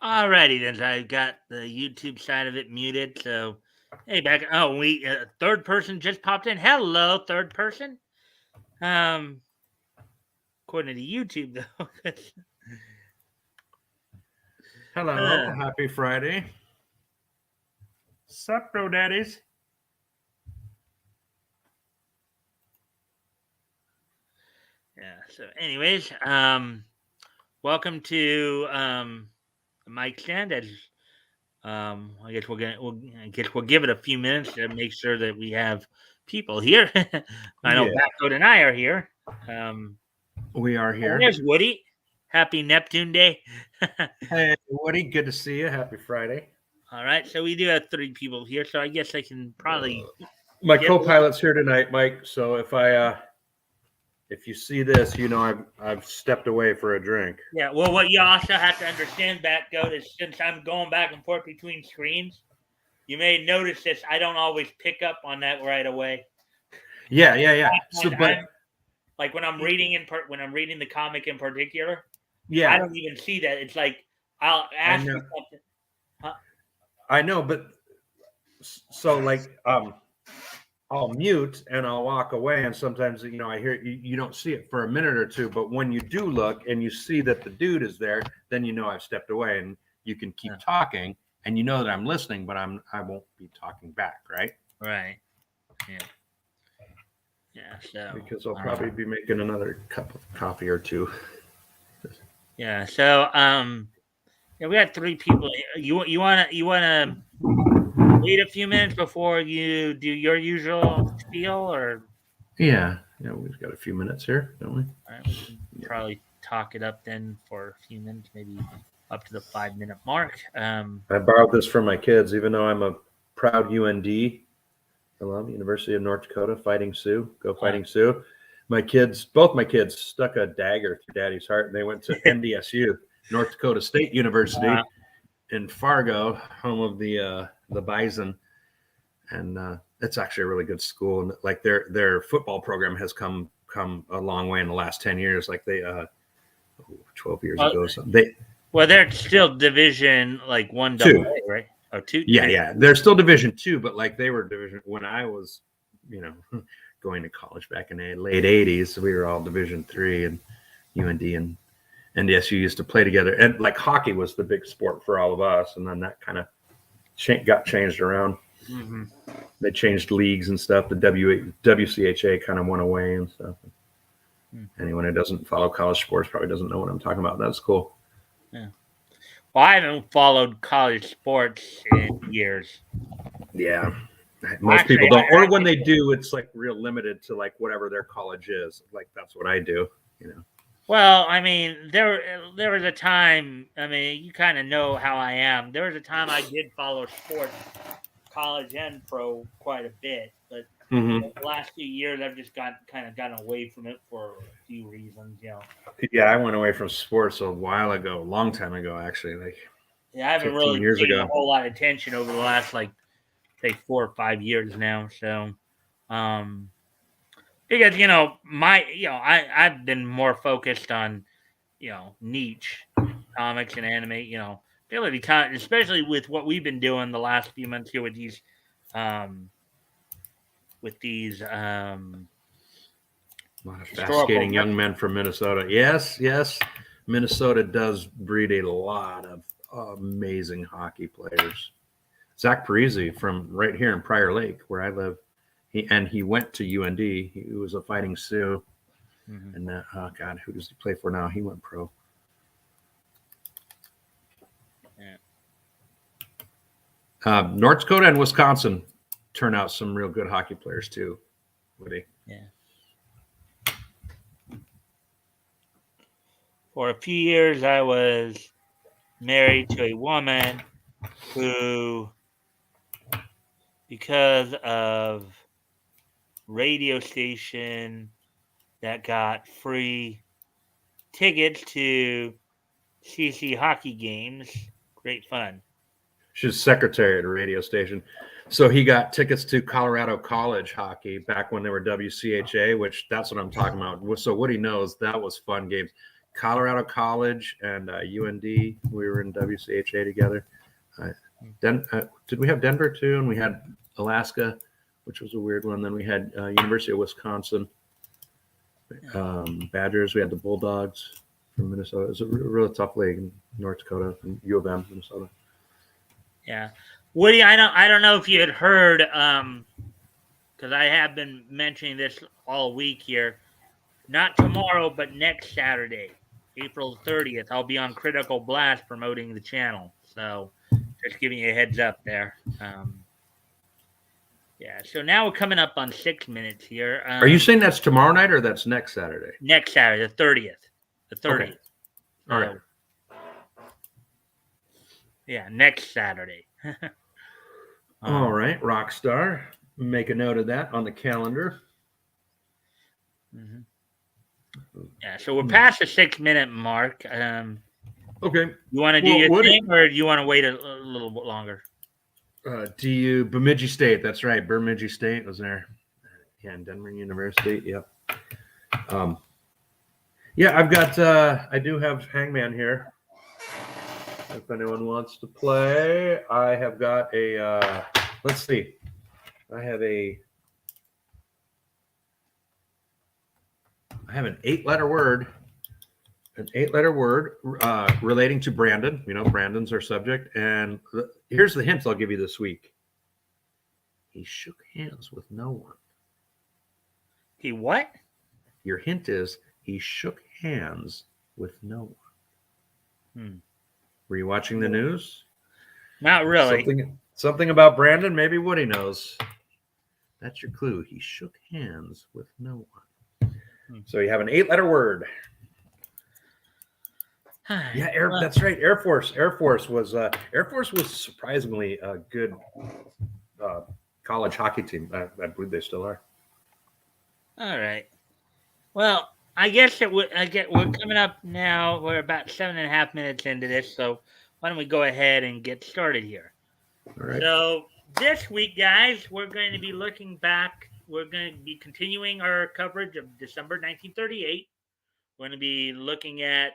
Alrighty then, I got the YouTube side of it muted. So, hey, back. Oh, we third person just popped in. Hello, third person. Um, according to YouTube though. Hello, happy Friday. Sup, bro daddies? Yeah. So, anyways, welcome to Mikestand. As I guess we'll give it a few minutes to make sure that we have people here. I know Yeah. Batgoat and I are here. We are here. There's Woody. Happy Neptune Day. Hey, Woody, good to see you. Happy Friday. All right, so we do have 3 people here, so I guess I can probably. My co-pilot's here tonight, Mike. So if you see this, you know I've stepped away for a drink. Yeah, well, what you also have to understand, Batgoat, is since I'm going back and forth between screens, you may notice this. I don't always pick up on that right away. Yeah. So, but like when I'm reading when I'm reading the comic in particular, yeah, I don't even see that. It's like I'll ask you something. Huh? I know, but so like I'll mute and I'll walk away, and sometimes I hear you don't see it for a minute or two, but when you do look and you see that the dude is there, then I've stepped away, and you can keep talking, and you know that I'm listening, but I won't be talking back, right? Right. Yeah. So because I'll probably be making another cup of coffee or two. Yeah. So yeah, we got 3 people. You wanna wait a few minutes before you do your usual spiel, or? Yeah, we've got a few minutes here, don't we? All right, we can probably talk it up then for a few minutes, maybe up to the 5-minute mark. I borrowed this from my kids, even though I'm a proud UND alum, University of North Dakota, Fighting Sioux. Go Fighting Sioux. Both my kids stuck a dagger through Daddy's heart, and they went to NDSU, North Dakota State University, in Fargo, home of the Bison, and it's actually a really good school. And like their football program has come a long way in the last 10 years. Like they 12 years ago, so they're still Division like 1 AA, right? Or 2. Yeah, they're still Division 2, but like they were Division when I was, going to college back in the late 80s. We were all Division 3, and UND and NDSU used to play together. And like hockey was the big sport for all of us, and then that kind of got changed around. Mm-hmm. They changed leagues and stuff. The WCHA kind of went away and stuff. Mm-hmm. Anyone who doesn't follow college sports probably doesn't know what I'm talking about. That's cool. Yeah. Well, I haven't followed college sports in years. Yeah. Most people don't. Or when they do, it's like real limited to like whatever their college is. Like that's what I do, Well, I mean, there was a time, I mean, you kind of know how I am. There was a time I did follow sports, college and pro, quite a bit. But the last few years, I've just gotten away from it for a few reasons, Yeah, I went away from sports a while ago, a long time ago, actually. Like, I haven't really paid a whole lot of attention over the last, like, say 4 or 5 years now. So, because I've been more focused on niche comics and anime, especially with what we've been doing the last few months here with these a lot of fascinating young men from Minnesota. Yes, Minnesota does breed a lot of amazing hockey players. Zach Parisi from right here in Prior Lake, where I live, he went to UND. He was a Fighting Sioux, and who does he play for now? He went pro. Yeah. North Dakota and Wisconsin turn out some real good hockey players too, Woody. Yeah. For a few years, I was married to a woman who, because of radio station that got free tickets to CC hockey games, great fun. She's secretary at a radio station. So he got tickets to Colorado College hockey back when they were WCHA, which that's what I'm talking about. So what he knows, that was fun games. Colorado College and UND. We were in WCHA together. Did we have Denver too? And we had Alaska, which was a weird one. Then we had University of Wisconsin, Badgers. We had the Bulldogs from Minnesota. It was a really tough league in North Dakota, and U of M, Minnesota. Yeah, Woody, I don't know if you had heard, because I have been mentioning this all week here. Not tomorrow, but next Saturday, April 30th, I'll be on Critical Blast promoting the channel. So just giving you a heads up there. Yeah, so now we're coming up on 6 minutes here. Are you saying that's tomorrow night or that's next Saturday? Next Saturday, the 30th. The 30th. Okay. All right. Yeah, next Saturday. All right, Rockstar. Make a note of that on the calendar. Mm-hmm. Yeah, so we're past the 6 minute mark. Okay. You want to do your thing, or do you want to wait a little bit longer? Bemidji State. That's right. Bemidji State was there. Yeah, and Denver University. Yep. Yeah, I've got. I do have Hangman here. If anyone wants to play, I have got a. Let's see. I have an 8-letter word. An 8-letter word relating to Brandon. You know, Brandon's our subject. And here's the hints I'll give you this week. He shook hands with no one. He what? Your hint is he shook hands with no one. Were you watching the news? Not really. Something about Brandon. Maybe Woody knows. That's your clue. He shook hands with no one. So you have an 8-letter word. Yeah, that's right. Air Force was surprisingly a good college hockey team. I believe they still are. All right. Well, I guess we're coming up now. We're about 7.5 minutes into this, so why don't we go ahead and get started here? All right. So this week, guys, we're going to be looking back. We're going to be continuing our coverage of December 1938. We're going to be looking at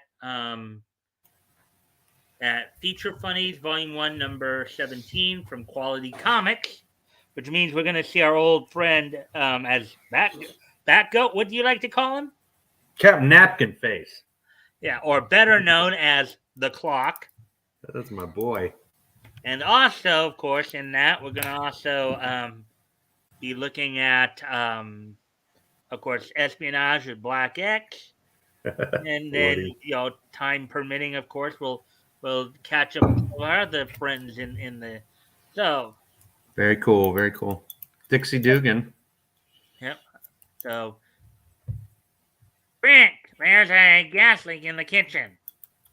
Feature Funnies, Volume 1, Number 17 from Quality Comics, which means we're going to see our old friend as Batgoat. What do you like to call him? Captain Napkin Face. Yeah, or better known as The Clock. That's my boy. And also, of course, in that, we're going to also be looking at, of course, Espionage with Black X. And then, time permitting, of course, we'll catch up with our other friends in the. So. Very cool. Very cool. Dixie Dugan. Yep. So. Frank, there's a gas leak in the kitchen.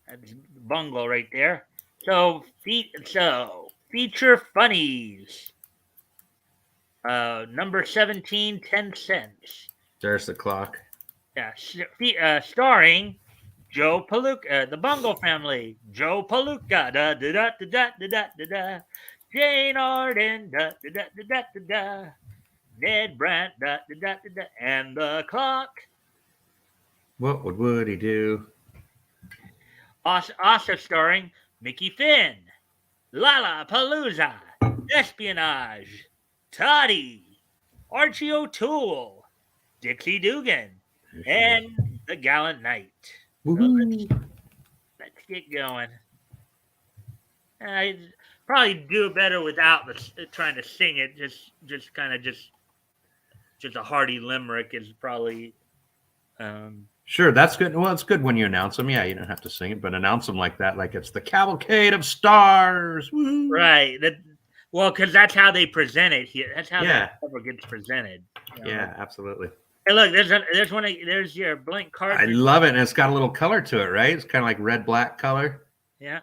That's bungle right there. So Feature Funnies. Number 17, 10 cents. There's the clock. Yeah, starring Joe Palooka, the Bungle family. Joe Palooka, da da da da da da da da. Jane Arden, da da da da da da. Ned Brandt, da da da da da. And the clock. What would Woody do? Also starring Mickey Finn, Lollapalooza, Espionage, Toddy, Archie O'Toole, Dixie Dugan, and The Gallant Knight. So let's get going. I probably do better without trying to sing it. Just a hearty limerick is probably. Sure, that's good. Well, it's good when you announce them. Yeah, you don't have to sing it, but announce them like that, like it's the Cavalcade of Stars. Woo-hoo. Right. Because that's how they present it here. That's how that cover gets presented. Yeah, absolutely. Hey, look, there's your blank card. I love it, and it's got a little color to it, right? It's kind of like red-black color. Yeah.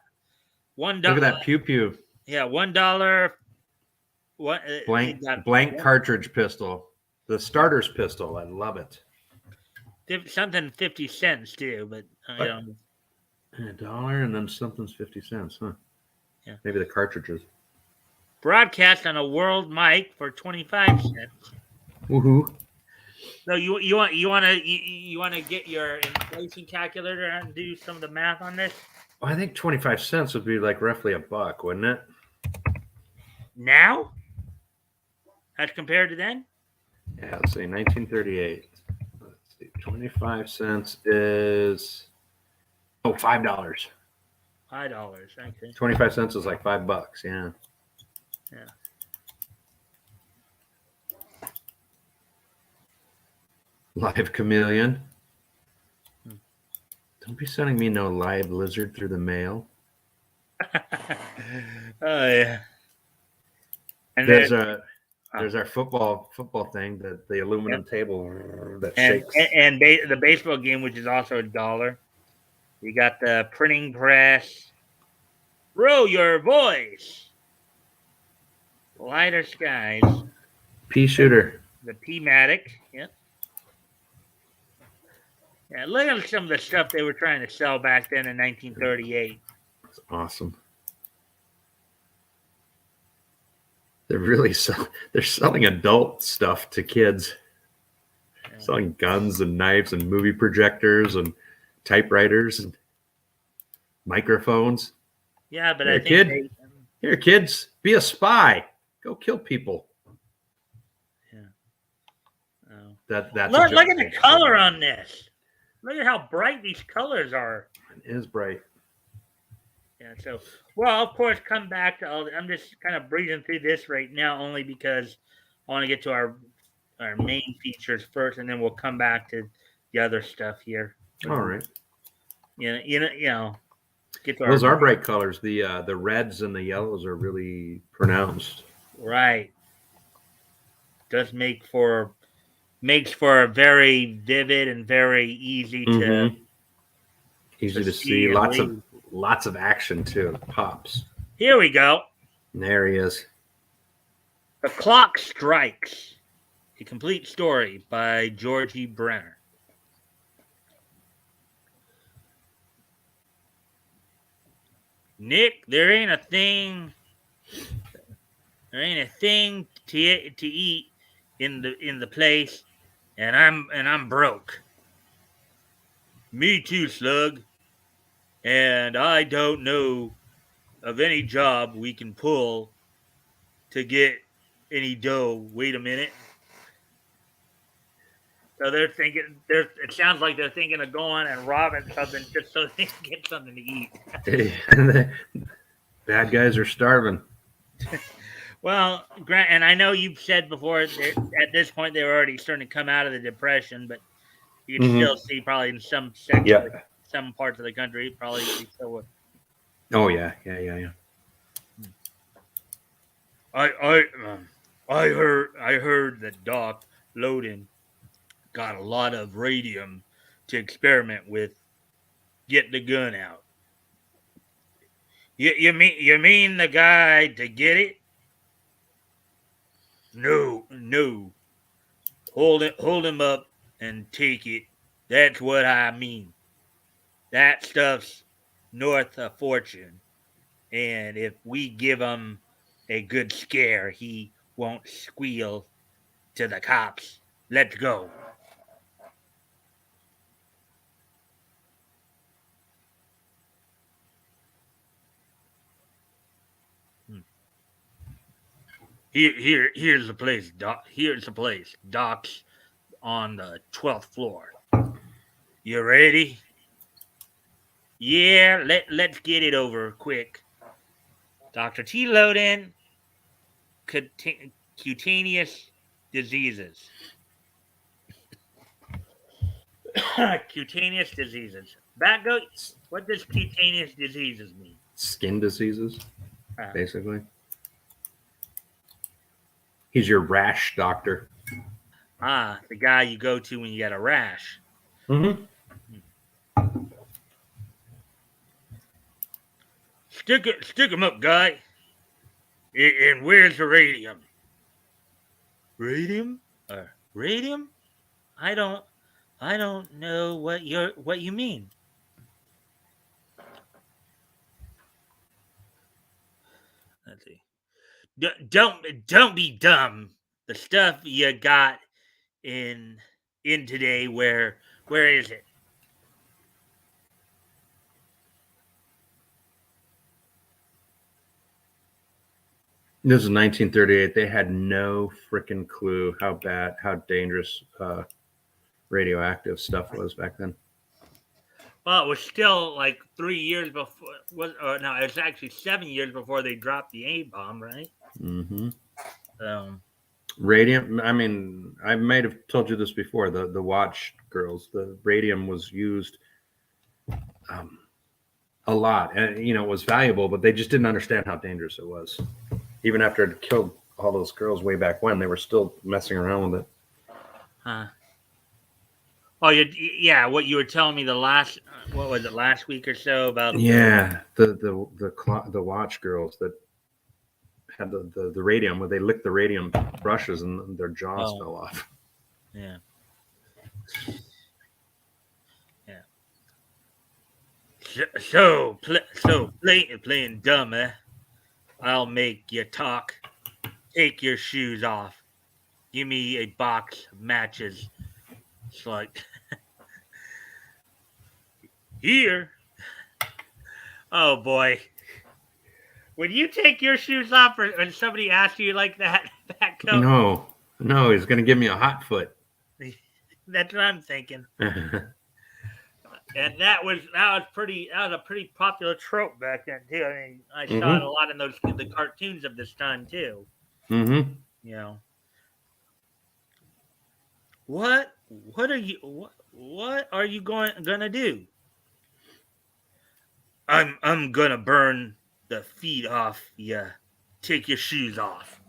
$1. Look at that pew-pew. Yeah, $1. Blank cartridge pistol. The starter's pistol. I love it. Something 50 cents too, but $1 and then something's 50 cents, huh? Yeah. Maybe the cartridges. Broadcast on a world mic for 25 cents. Woohoo! So you want to get your inflation calculator and do some of the math on this Well, I think 25 cents would be like roughly $1, wouldn't it? now as compared to then. Yeah, let's see, 1938. Let's see, 25 cents is $5. $5. Okay. 25 cents is like $5. Yeah. Yeah. Live chameleon. Hmm. Don't be sending me no live lizard through the mail. Oh yeah. And There's then our football thing, the aluminum table that and shakes. the baseball game, which is also $1. You got the printing press. Row your voice. Lighter skies. Pea shooter. The P-Matic. Yep. Yeah, look at some of the stuff they were trying to sell back then in 1938. It's awesome. They're selling adult stuff to kids. Yeah. Selling guns and knives and movie projectors and typewriters and microphones. Yeah, but Here, kids, be a spy. Go kill people. Yeah. Oh. That's look at the color on this. Look at how bright these colors are. It is bright. Yeah. So, well, of course, come back to all. I'm just kind of breezing through this right now, only because I want to get to our main features first, and then we'll come back to the other stuff here. All right. You know. Get to Those are bright colors. The reds and the yellows are really pronounced. Right. Does makes for a very vivid and very easy to see. Lots of action too. Pops. Here we go. And there he is. The Clock Strikes. A complete story by Georgie Brenner. Nick, there ain't a thing to eat in the place, and I'm broke. Me too, Slug. And I don't know of any job we can pull to get any dough. Wait a minute. So they're thinking. It sounds like they're thinking of going and robbing something just so they can get something to eat. Bad guys are starving. Well, Grant, and I know you've said before that at this point they were already starting to come out of the Depression, but you can still see probably in some sections, some parts of the country, probably still would. Oh yeah. I heard that Doc Loden got a lot of radium to experiment with. Get the gun out. You mean the guy to get it? No. Hold him up and take it. That's what I mean. That stuff's north a fortune. And if we give him a good scare, he won't squeal to the cops. Let's go. Here's the place, Doc. Here's the place. Doc's on the 12th floor. You ready? Yeah, let's get it over quick. Dr. T. Loden, cutaneous diseases. Cutaneous diseases. Batgoat, what does cutaneous diseases mean? Skin diseases, basically. He's your rash doctor. The guy you go to when you got a rash. Mm-hmm. Stick him up, guy. And where's the radium? Radium? Radium? I don't know what you mean. Let's see. Don't be dumb. The stuff you got in in today. Where is it? This is 1938. They had no freaking clue how bad, how dangerous radioactive stuff was back then. Well, it was still like 3 years before. No, it was actually 7 years before they dropped the A bomb, right? Mm-hmm. Um, Radium. I mean, I might have told you this before. The watch girls, the radium was used a lot, and it was valuable, but they just didn't understand how dangerous it was. Even after it killed all those girls way back when, they were still messing around with it. huh. Oh, yeah. What you were telling me what was it, last week or so about Yeah, the watch girls that had the radium, where they licked the radium brushes and their jaws Oh, fell off. yeah, yeah. Playing dumb, eh? I'll make you talk. Take your shoes off. Give me a box of matches. It's like, here. Oh boy. When you take your shoes off, or when somebody asks you like that, Batgoat, No, he's gonna give me a hot foot. that's what I'm thinking. And that was a pretty popular trope back then too. I mean, I saw it a Mm-hmm. lot in the cartoons of this time too. Mm-hmm. You know, what are you gonna do? I'm gonna burn the feet off ya. Take your shoes off.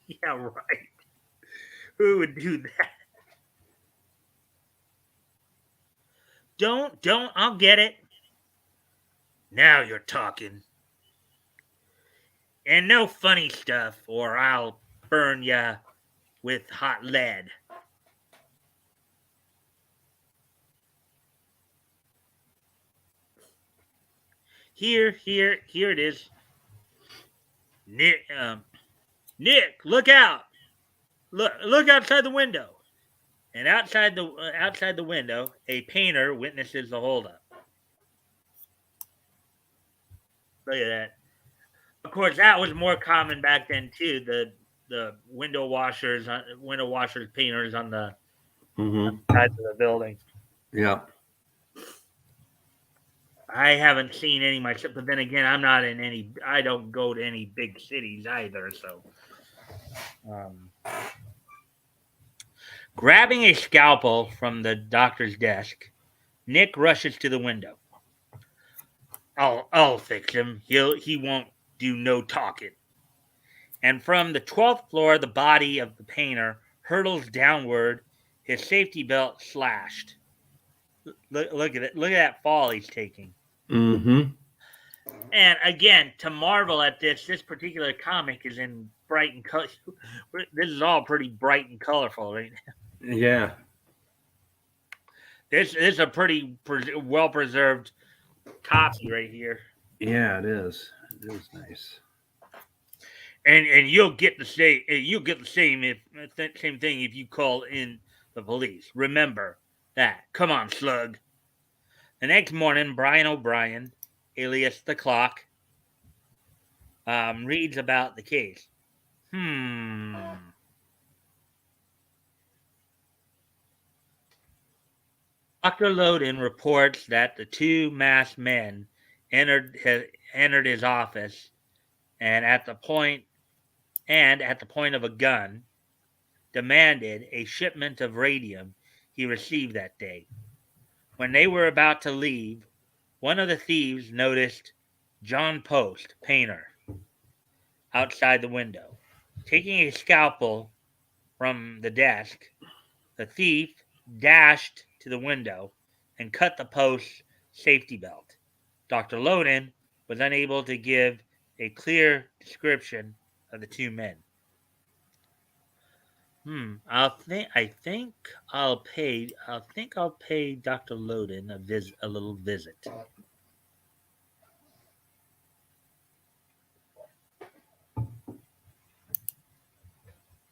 Yeah, right. Who would do that? Don't. I'll get it. Now you're talking. And no funny stuff, or I'll burn ya with hot lead. Here it is. Nick, look out! Look outside the window. And outside the window, a painter witnesses the holdup. Look at that. Of course, that was more common back then too. The window washers, painters on the Mm-hmm. sides of the building. Yeah. I haven't seen any myself, but then again, I'm not in any. I don't go to any big cities either. So, um, grabbing a scalpel from the doctor's desk, Nick rushes to the window. I'll fix him. He won't do no talking. And from the 12th floor, the body of the painter hurtles downward, his safety belt slashed. Look at it. Look at that fall he's taking. Mm-hmm. And again, to marvel at this particular comic is in bright and color. This is all pretty bright and colorful, right? Yeah. This is a pretty well preserved copy right here, Yeah, it is. It is nice. and you'll get the same same thing if you call in the police. Remember that. Come on, Slug. The next morning, Brian O'Brien, alias the Clock, reads about the case. Dr. Loden reports that the two masked men entered his office, and at the point of a gun, demanded a shipment of radium he received that day. When they were about to leave, one of the thieves noticed John Post, painter, outside the window. Taking a scalpel from the desk, the thief dashed to the window and cut the post's safety belt. Dr. Loden was unable to give a clear description of the two men. I think I'll pay Dr. Loden a little visit.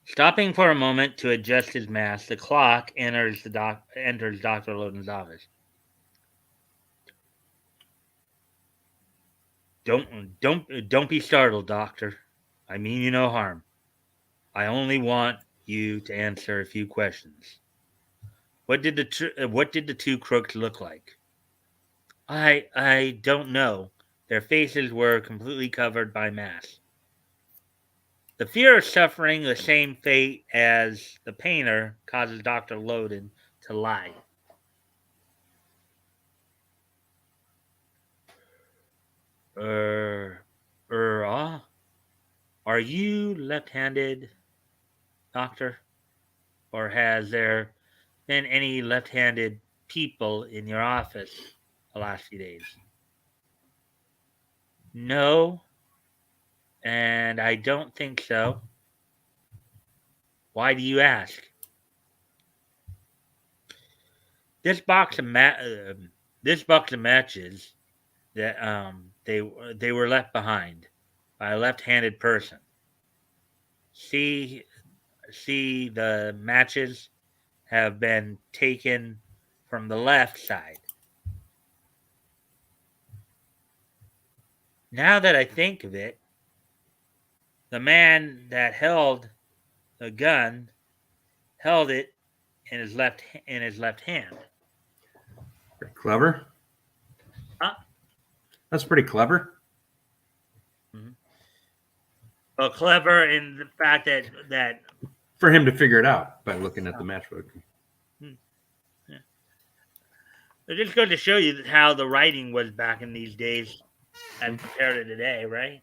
Stopping for a moment to adjust his mask, the clock enters Dr. Loden's office. Don't be startled, Doctor. I mean you no harm. I only want you to answer a few questions. What did the two crooks look like? I don't know. Their faces were completely covered by masks. The fear of suffering the same fate as the painter causes Dr. Loden to lie. Ah, are you left-handed, Doctor? Or has there been any left-handed people in your office the last few days? No, and I don't think so. Why do you ask? This box of this box of matches that they were left behind by a left-handed person. See the matches have been taken from the left side. Now that I think of it, the man that held the gun held it in his left hand. Pretty clever. Huh? That's pretty clever. Mm-hmm. Well, clever in the fact that for him to figure it out by looking at the matchbook. Yeah. It just goes to show you how the writing was back in these days as compared to today, right?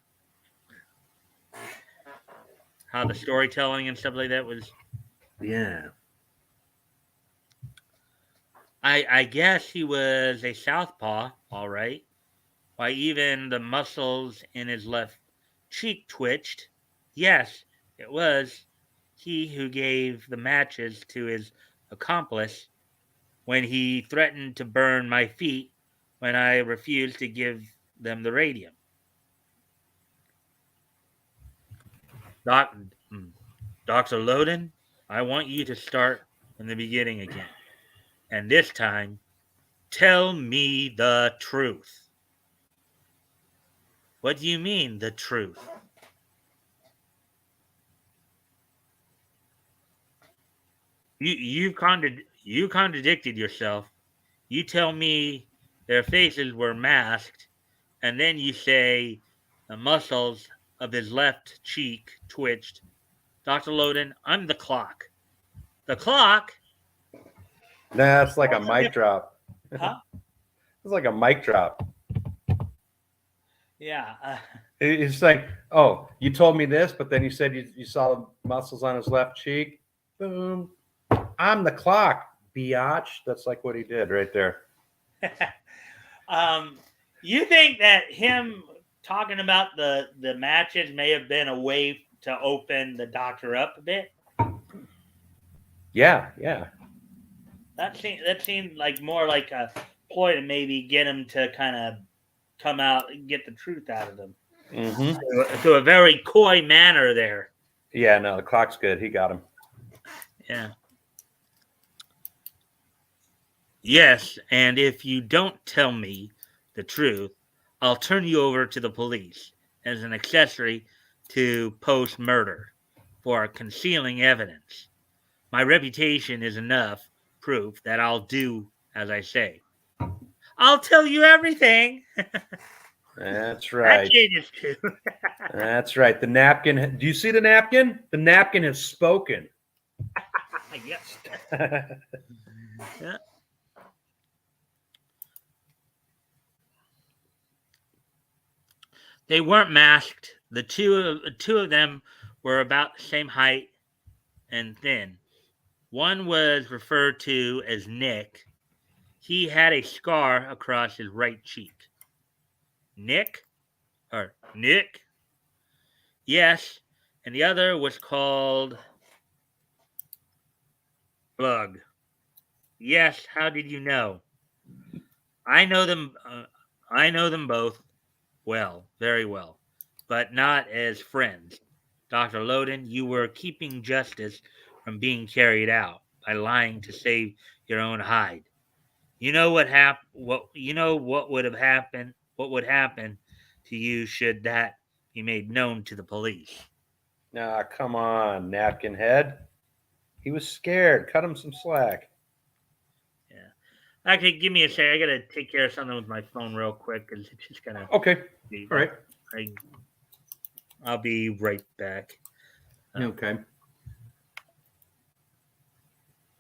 How the storytelling and stuff like that was. Yeah. I guess he was a southpaw, all right. Why, even the muscles in his left cheek twitched. Yes, it was he who gave the matches to his accomplice when he threatened to burn my feet when I refused to give them the radium. Dr. Loden, I want you to start from the beginning again. And this time, tell me the truth. What do you mean, the truth? You contradicted yourself. You tell me their faces were masked, and then you say the muscles of his left cheek twitched. Dr. Loden, I'm the clock. The clock? Nah, it's like a mic drop. Huh? It's like a mic drop. Yeah. It's like, oh, you told me this, but then you said you saw the muscles on his left cheek. Boom. I'm the clock, biatch. That's like what he did right there. You think that him talking about the matches may have been a way to open the doctor up a bit? Yeah. That seemed like more like a ploy to maybe get him to kind of come out and get the truth out of them. Mm-hmm. To a very coy manner there. Yeah, no, the clock's good. He got him. Yeah. Yes, and if you don't tell me the truth, I'll turn you over to the police as an accessory to post-murder for concealing evidence. My reputation is enough proof that I'll do as I say. I'll tell you everything. That's right. That changes too. That's right. The napkin. Do you see the napkin? The napkin has spoken. Yes. Yeah. They weren't masked. The two of them were about the same height and thin. One was referred to as Nick. He had a scar across his right cheek. Nick? Or Nick? Yes. And the other was called Bug. Yes, how did you know? I know them both well, very well, but not as friends. Dr. Loden, you were keeping justice from being carried out by lying to save your own hide. You know what would have happened, what would happen to you should that be made known to the police. Nah, come on, napkin head. He was scared. Cut him some slack. Yeah. Actually, give me a second. I gotta take care of something with my phone real quick because it's just gonna Okay. be. All right. I'll be right back. Okay.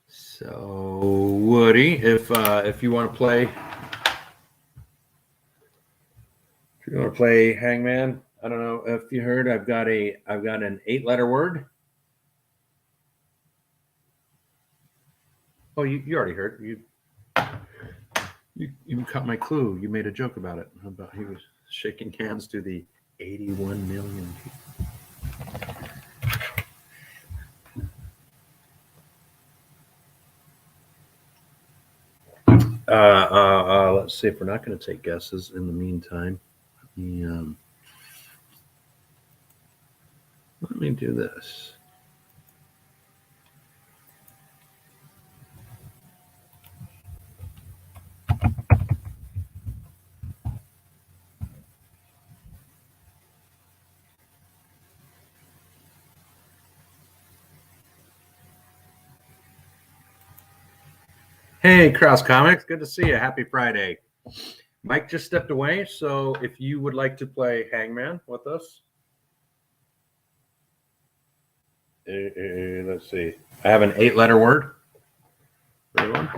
So Woody, if you want to play, Hangman, I don't know if you heard. I've got an 8-letter word. Oh, you already heard. You caught my clue. You made a joke about it. About he was shaking hands to the 81 million people. Let's see if we're not going to take guesses in the meantime. Let me do this. Hey, Kraus Comics. Good to see you. Happy Friday. Mike just stepped away, so if you would like to play Hangman with us. Let's see. I have an 8-letter word. Everyone.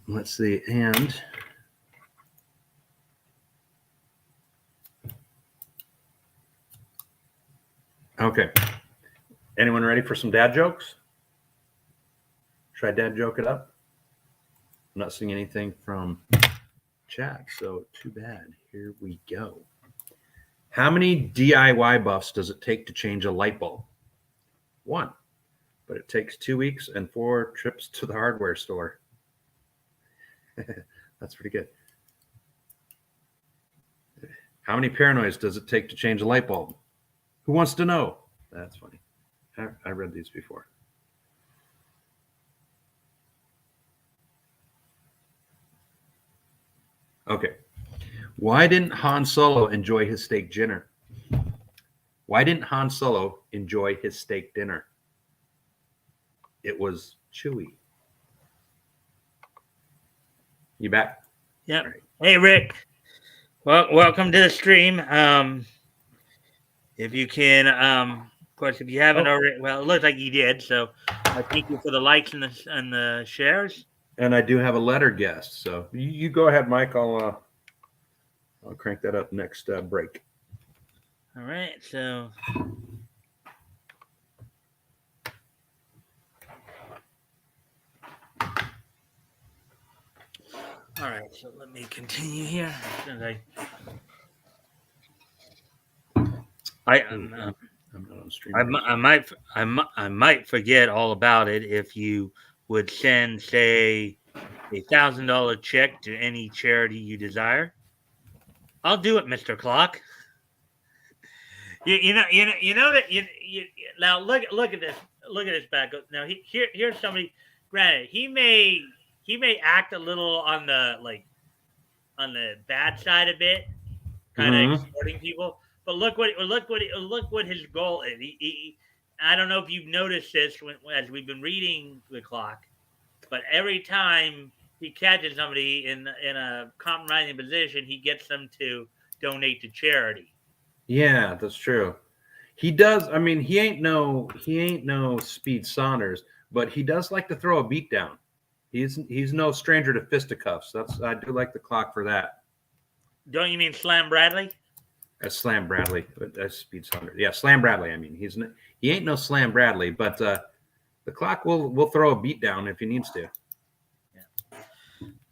Let's see. And okay. Anyone ready for some dad jokes? Should I dad joke it up? I'm not seeing anything from chat, so too bad. Here we go. How many DIY buffs does it take to change a light bulb? 1. But it takes 2 weeks and 4 trips to the hardware store. That's pretty good. How many paranoids does it take to change a light bulb? Who wants to know? That's funny. I read these before. Okay. Why didn't Han Solo enjoy his steak dinner? Why didn't Han Solo enjoy his steak dinner? It was chewy. You back? Yep. Right. Hey, Rick. Well, welcome to the stream. If you can, of course, if you haven't already, well, it looks like you did. So, thank you for the likes and the shares. And I do have a letter guest, so you go ahead, Mike. I'll crank that up next break. All right. So. All right, so let me continue here. I'm not on stream. I might forget all about it if you would send, say, $1,000 check to any charity you desire. I'll do it, Mr. Clock. You know that now look at this Batgoat. Now here's somebody. Granted, he may act a little on the bad side a bit, kind of extorting people. But look what his goal is. I don't know if you've noticed this as we've been reading the clock, but every time he catches somebody in a compromising position, he gets them to donate to charity. Yeah, that's true. He does. I mean, he ain't no Speed Saunders, but he does like to throw a beat down. He's no stranger to fisticuffs. I do like the clock for that. Don't you mean Slam Bradley? That's Slam Bradley. That's Speed Saunders. Yeah, Slam Bradley. I mean, he ain't no Slam Bradley, but the clock will throw a beat down if he needs to. Yeah.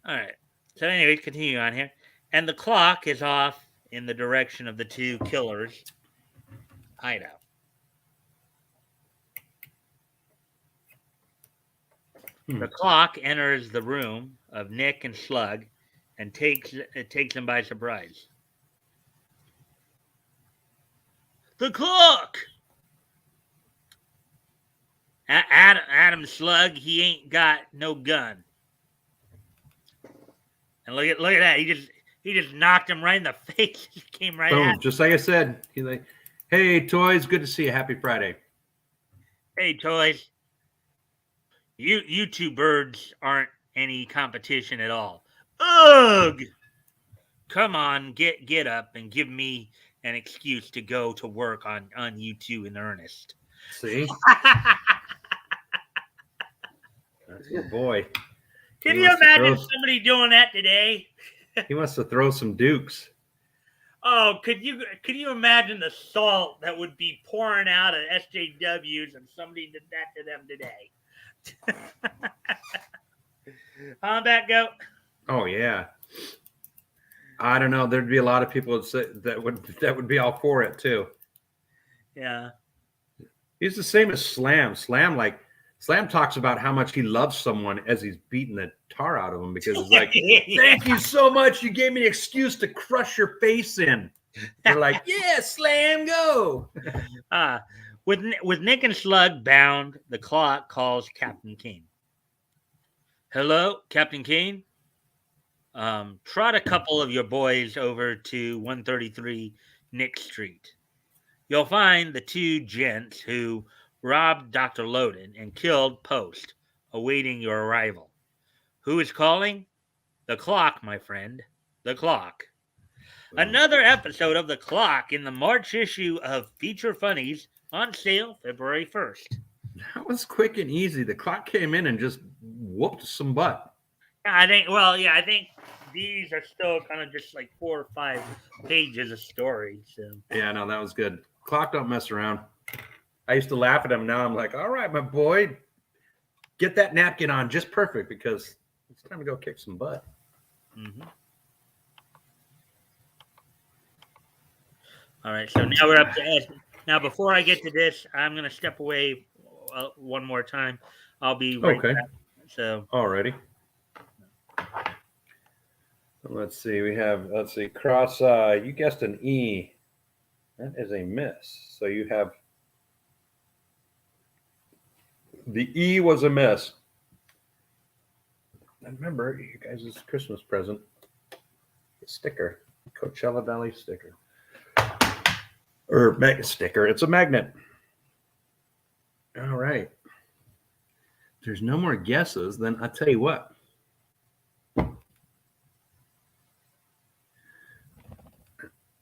All right. So anyway, continue on here, and the clock is off in the direction of the two killers' hideout. The clock enters the room of Nick and Slug and takes them by surprise. The clock. Adam Slug, he ain't got no gun. And look at that. He just knocked him right in the face. He came right Boom. at him. Just like I said. He's like, hey, Toys, good to see you. Happy Friday. Hey, Toys. You two birds aren't any competition at all. Ugh! Come on, get up and give me an excuse to go to work on you two in earnest. See? That's your boy. Can you imagine somebody doing that today? He wants to throw some dukes. Oh, could you imagine the salt that would be pouring out of SJWs if somebody did that to them today? Batgoat? Oh yeah. I don't know. There'd be a lot of people that would be all for it too. Yeah. He's the same as Slam. Slam talks about how much he loves someone as he's beating the tar out of him because it's like, thank you so much. You gave me an excuse to crush your face in. They're like, yeah, Slam, go. With Nick and Slug bound, the clock calls Captain Kane. Hello, Captain Kane. Trot a couple of your boys over to 133 Nick Street. You'll find the two gents who robbed Dr. Loden and killed Post, awaiting your arrival. Who is calling? The clock, my friend. The clock. Another episode of The Clock in the March issue of Feature Funnies on sale February 1st. That was quick and easy. The clock came in and just whooped some butt. I think these are still kind of just like 4 or 5 pages of story. So yeah, no, that was good. Clock don't mess around. I used to laugh at him. Now I'm like, all right, my boy, get that napkin on just perfect because it's time to go kick some butt. Mm-hmm. All right, so now we're up to us. Now, before I get to this, I'm going to step away one more time. I'll be right back. So, alrighty. Let's see. Cross. You guessed an E. That is a miss. So you have the E was a miss. And remember, you guys' Christmas present, a sticker, Coachella Valley sticker, or sticker. It's a magnet. All right. If there's no more guesses, then I'll tell you what.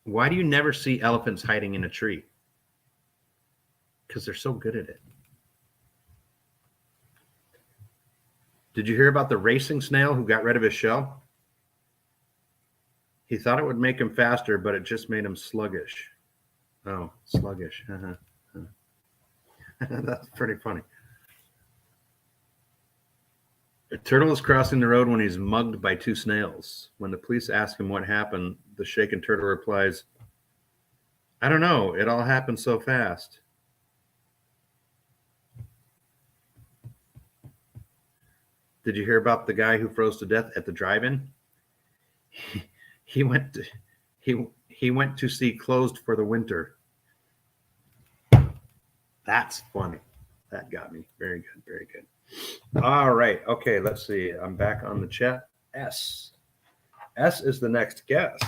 Why do you never see elephants hiding in a tree? Because they're so good at it. Did you hear about the racing snail who got rid of his shell? He thought it would make him faster, but it just made him sluggish. Oh, sluggish. That's pretty funny. A turtle is crossing the road when he's mugged by 2 snails. When the police ask him what happened, the shaken turtle replies, I don't know. It all happened so fast. Did you hear about the guy who froze to death at the drive-in? He went to see Closed for the Winter. That's funny. That got me. Very good. Very good. All right. Okay, let's see. I'm back on the chat. S is the next guess.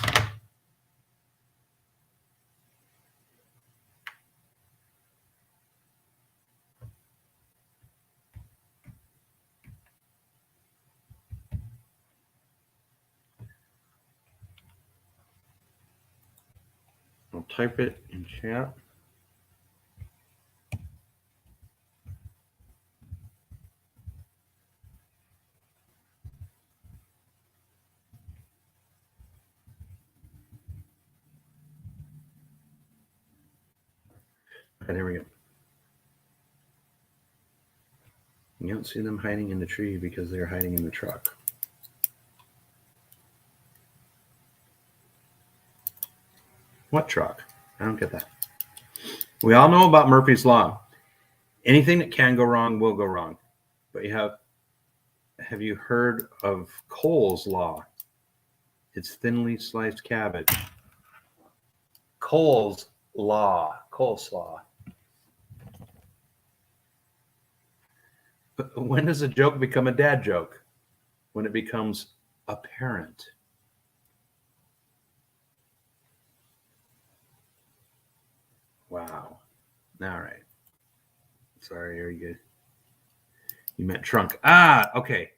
I'll type it in chat. And here we go. You don't see them hiding in the tree because they're hiding in the truck. What truck? I don't get that. We all know about Murphy's Law. Anything that can go wrong will go wrong. But have you heard of Cole's Law? It's thinly sliced cabbage. Cole's Law. Coleslaw. When does a joke become a dad joke? When it becomes apparent. Wow. All right. Sorry, are you good? You meant trunk. Ah, okay.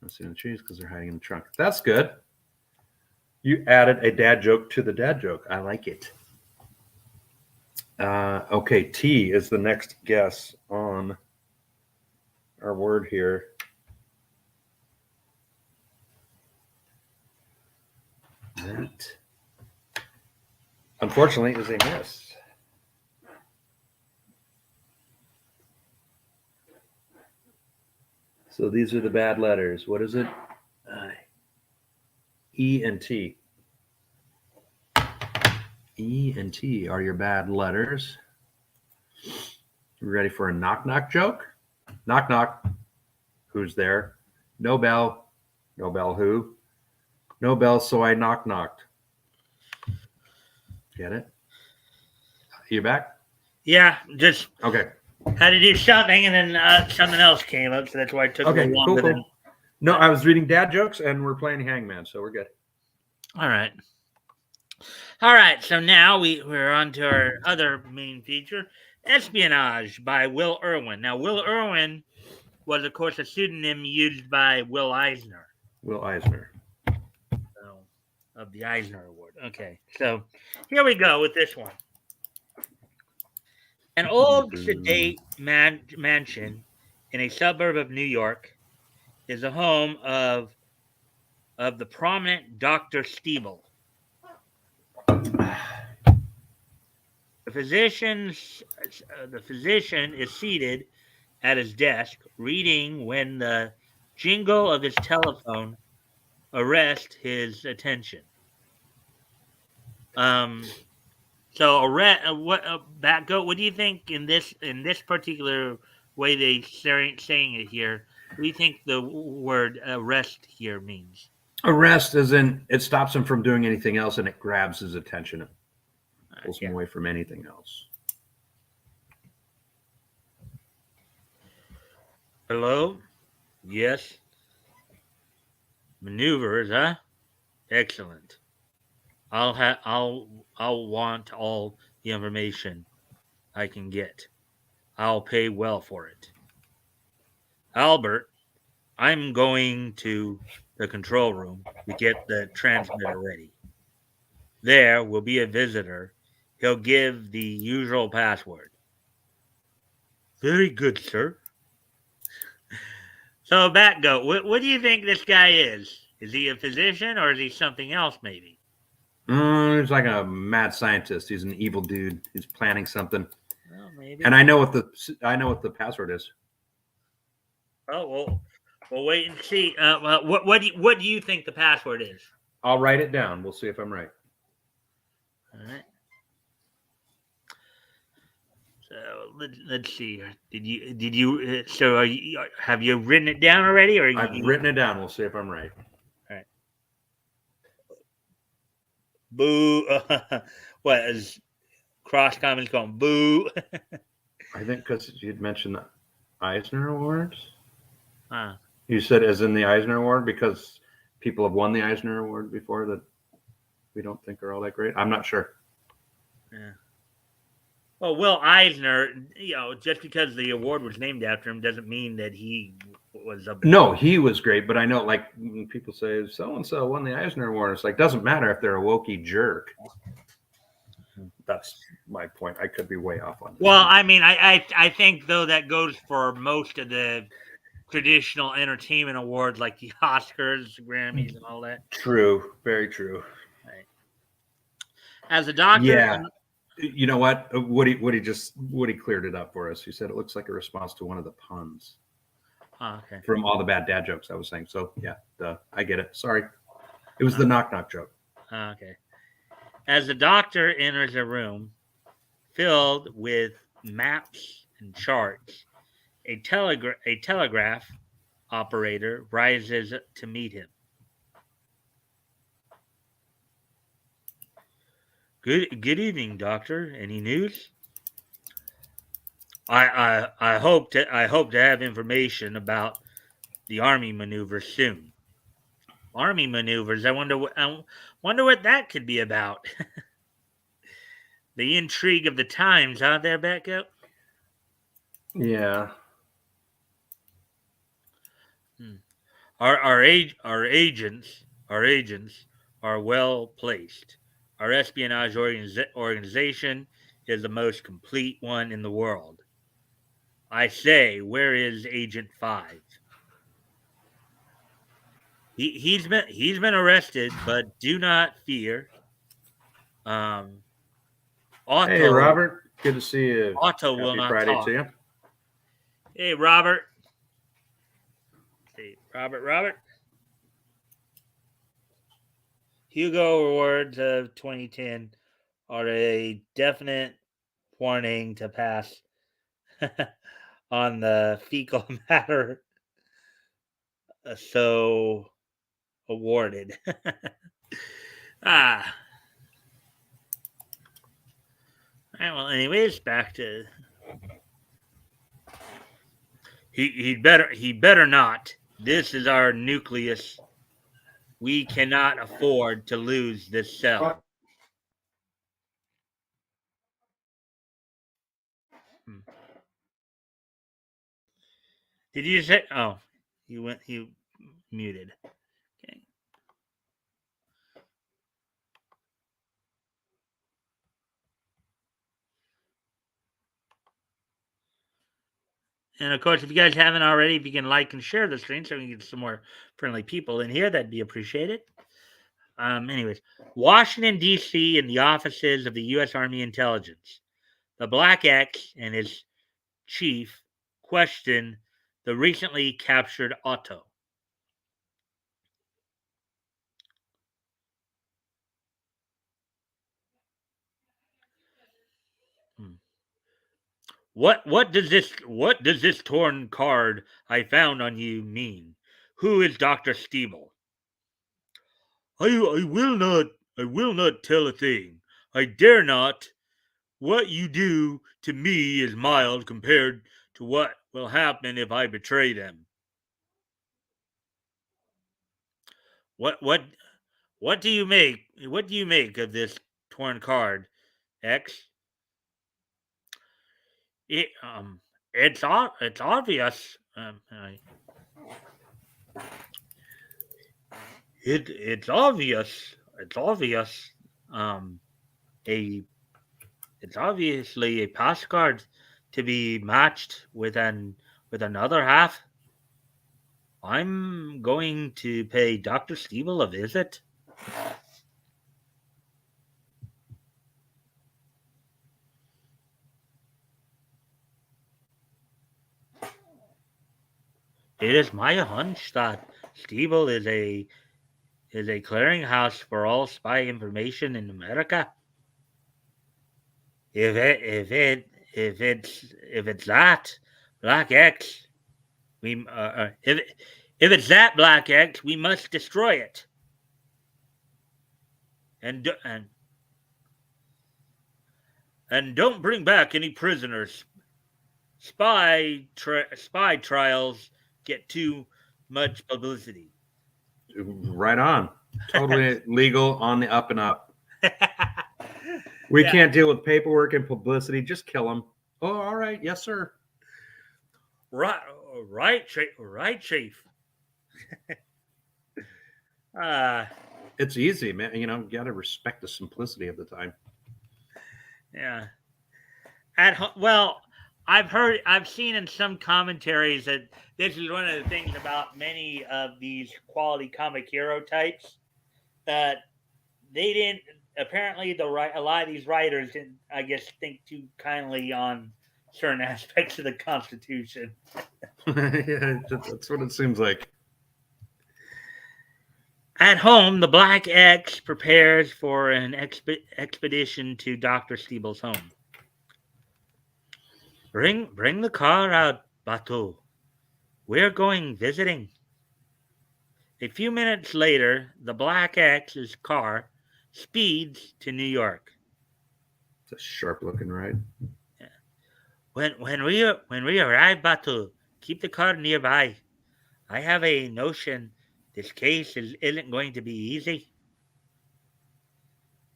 Let's see in the trees because they're hiding in the trunk. That's good. You added a dad joke to the dad joke. I like it. Okay, T is the next guess on our word here. That, unfortunately, is a miss. So these are the bad letters. What is it? E and T. E and T are your bad letters. You ready for a knock knock joke? Knock knock. Who's there? No bell. No bell who? No bell, so I knock knocked. Get it? You back? Yeah, just Okay. had to do something, and then something else came up, so that's why it took a little longer. Cool. No, I was reading dad jokes, and we're playing Hangman, so we're good. All right. So now we're on to our other main feature, Espionage by Will Irwin. Now, Will Irwin was, of course, a pseudonym used by Will Eisner. Will Eisner. Of the Eisner Award. Okay, so here we go with this one. An old sedate mansion in a suburb of New York is the home of the prominent Dr. Steeble. The physician is seated at his desk reading when the jingle of his telephone arrests his attention. So Batgoat, what do you think in this particular way they saying it here? What do you think the word arrest here means? Arrest as in it stops him from doing anything else and it grabs his attention. It pulls him away from anything else. Hello? Yes. Maneuvers, huh? Excellent. I'll want all the information I can get. I'll pay well for it. Albert, I'm going to the control room to get the transmitter ready. There will be a visitor. He'll give the usual password. Very good, sir. So, Batgoat, what do you think this guy is? Is he a physician or is he something else, maybe? He's like a mad scientist. He's an evil dude. He's planning something. Well, maybe. And I know what the password is. Oh, well, we'll wait and see. What do you think the password is? I'll write it down. We'll see if I'm right. All right. So let's see. Did you? So have you written it down already, or I've written it down. We'll see if I'm right. All right. Boo! What is cross comments going? Boo! I think because you'd mentioned the Eisner Awards. Huh. You said as in the Eisner Award because people have won the Eisner Award before that we don't think are all that great. I'm not sure. Yeah. Well, Will Eisner, just because the award was named after him doesn't mean that he was a... No, he was great, but I know, like, when people say, so-and-so won the Eisner Award, it's like, doesn't matter if they're a wokey jerk. That's my point. I could be way off on that. Well, I mean, I think, though, that goes for most of the traditional entertainment awards, like the Oscars, the Grammys, and all that. True. Very true. Right. As a doctor... Yeah. You know what? Woody cleared it up for us. He said it looks like a response to one of the puns. Oh, okay. From all the bad dad jokes I was saying. So yeah, I get it. Sorry. It was the knock knock joke. Okay. As the doctor enters a room filled with maps and charts, a telegraph operator rises to meet him. Good evening, Doctor. Any news? I hope to have information about the army maneuvers soon. Army maneuvers. I wonder what that could be about. The intrigue of the times, huh, there, Batgoat? Yeah. Hmm. Our agents are well placed. Our espionage organization is the most complete one in the world. I say, where is Agent Five? He's been arrested, but do not fear. Um, Hey, Otto Robert. Good to see you. Otto will Happy not Friday talk. to you. Hey, Robert. Hey, Robert. Hugo Awards of 2010 are a definite warning to pass on the fecal matter, so awarded. Ah, well, anyways, back to he better not. This is our nucleus. We cannot afford to lose this cell. Hmm. Did you say? Oh, he muted. Okay. And of course, if you guys haven't already, if you can like and share the stream so we can get some more friendly people in here, that'd be appreciated. Anyways, Washington, D.C., and the offices of the U.S. Army Intelligence. The Black X and his chief question the recently captured Otto. Hmm. What does this torn card I found on you mean? Who is Dr. Stiebel? I will not tell a thing. I dare not. What you do to me is mild compared to what will happen if I betray them. What what what do you make of this torn card, X? It it's obvious. It's obvious. It's obvious. Um, a it's obviously a postcard to be matched with another half. I'm going to pay Dr. Stevel a visit. It is my hunch that Stevel is a clearinghouse for all spy information in America. If it's that Black X, we if it's that Black X, we must destroy it. And and don't bring back any prisoners. Spy trials get too much publicity. Right on. Totally legal on the up and up. We can't deal with paperwork and publicity. Just kill them. Oh, all right. Yes, sir. Right, Chief. It's easy, man. You got to respect the simplicity of the time. Yeah. Well, I've seen in some commentaries that this is one of the things about many of these quality comic hero types that they didn't. Apparently, a lot of these writers didn't, I guess, think too kindly on certain aspects of the Constitution. Yeah, that's what it seems like. At home, the Black X prepares for an expedition to Dr. Stiebel's home. Bring the car out, Bateau. We're going visiting. A few minutes later, the Black X's car speeds to New York. It's a sharp looking ride. When we arrive, Batu, keep the car nearby. I have a notion this case isn't going to be easy.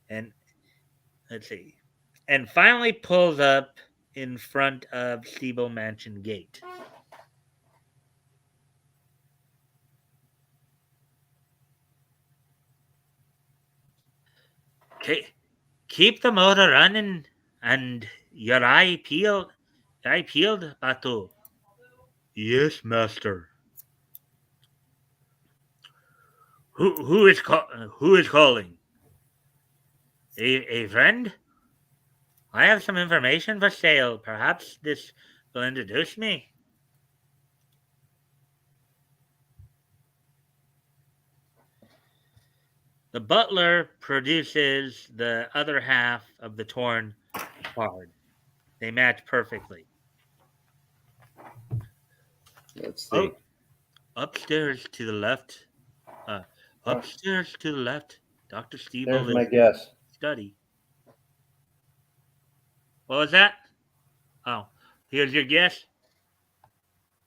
And let's see. And finally pulls up in front of Steeble Mansion gate. Okay. Keep the motor running and your eye peeled. Batu. Yes, master. Who is calling? A friend? I have some information for sale. Perhaps this will introduce me. The butler produces the other half of the torn card. They match perfectly. Let's see. Upstairs to the left. Upstairs to the left. Dr. Steeble There's my is guess. study. What was that? Oh, here's your guess.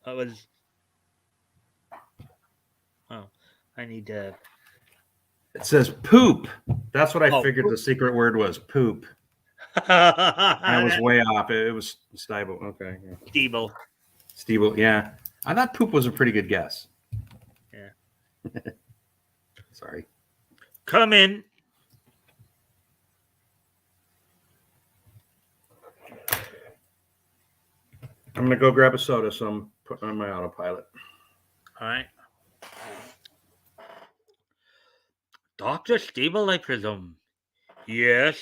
That was. Oh, I need to. It says poop. That's what I Oh, figured poop. the secret word was, poop. I was That's way off. It was Steeble. Okay. Yeah. Steeble. Steeble, yeah. I thought poop was a pretty good guess. Yeah. Sorry. Come in. I'm going to go grab a soda, so I'm putting on my autopilot. All right. Dr. Steeble, I presume. Yes.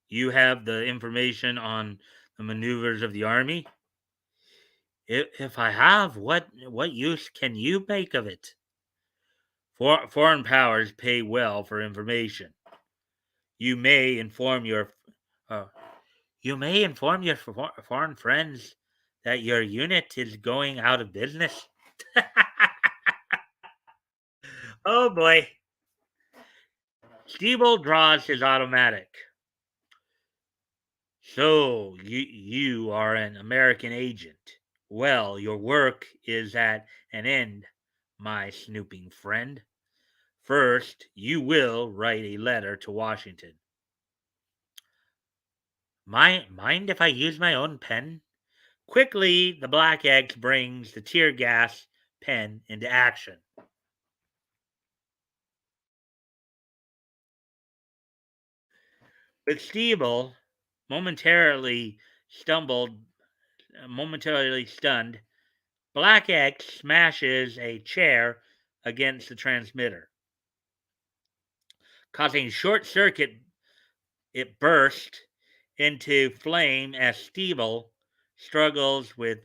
You have the information on the maneuvers of the army? If I have, what use can you make of it? Foreign powers pay well for information. You may inform your foreign friends that your unit is going out of business. Oh boy. Steeble draws his automatic. So you are an American agent. Well, your work is at an end, my snooping friend. First, you will write a letter to Washington. Mind if I use my own pen? Quickly, the Black X brings the tear gas pen into action. But Steeble, momentarily stunned, Black X smashes a chair against the transmitter, causing short circuit. It burst into flame as Steeble struggles with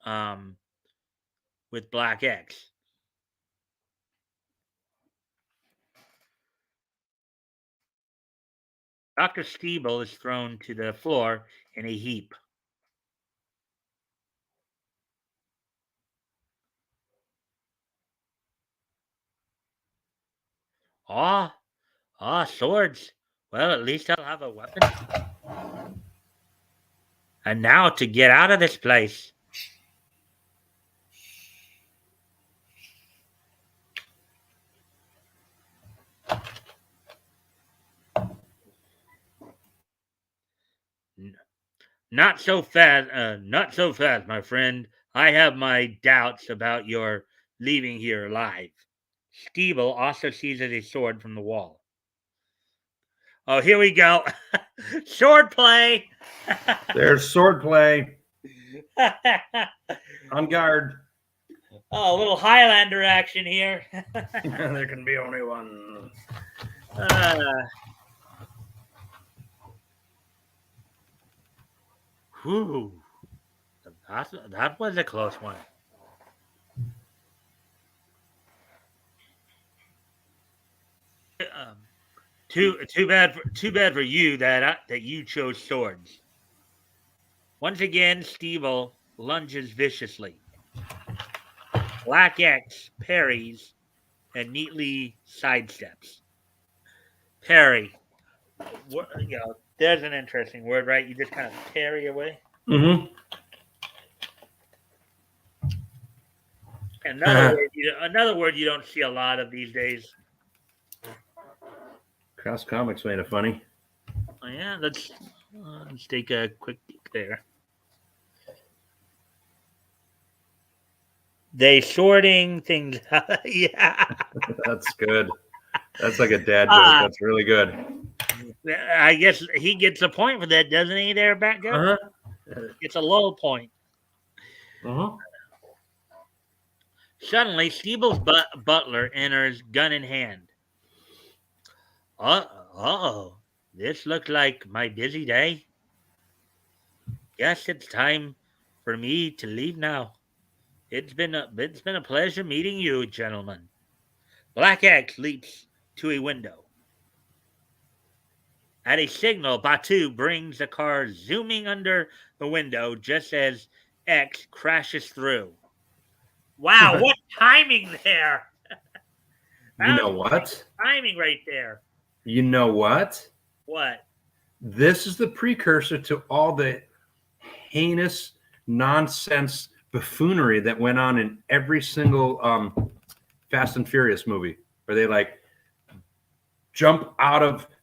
um with Black X. Dr. Steeble is thrown to the floor in a heap. Ah, swords. Well, at least I'll have a weapon. And now to get out of this place. Not so fast, my friend. I have my doubts about your leaving here alive. Steeble also seizes a sword from the wall. Oh, here we go. Sword play. There's sword play. On guard. Oh, a little Highlander action here. There can be only one. Whew. That was a close one. Too bad for you that you chose swords. Once again, Steeble lunges viciously. Black X parries and neatly sidesteps. Parry. There's an interesting word, right? You just kind of carry away. Mm-hmm. Another word you don't see a lot of these days. Cross Comics made it funny. Oh, yeah, let's take a quick peek there. They sorting things. Yeah. That's good. That's like a dad joke. That's really good. I guess he gets a point for that, doesn't he? There, Batgoat. It's a low point. Uh-huh. Suddenly, Steeble's butler enters, gun in hand. Oh, this looks like my busy day. Guess it's time for me to leave now. It's been a pleasure meeting you, gentlemen. Black X leaps to a window. At a signal, Batu brings the car zooming under the window just as X crashes through. Wow, what timing there! You know what? Timing right there. You know what? What? This is the precursor to all the heinous nonsense buffoonery that went on in every single Fast and Furious movie, where they like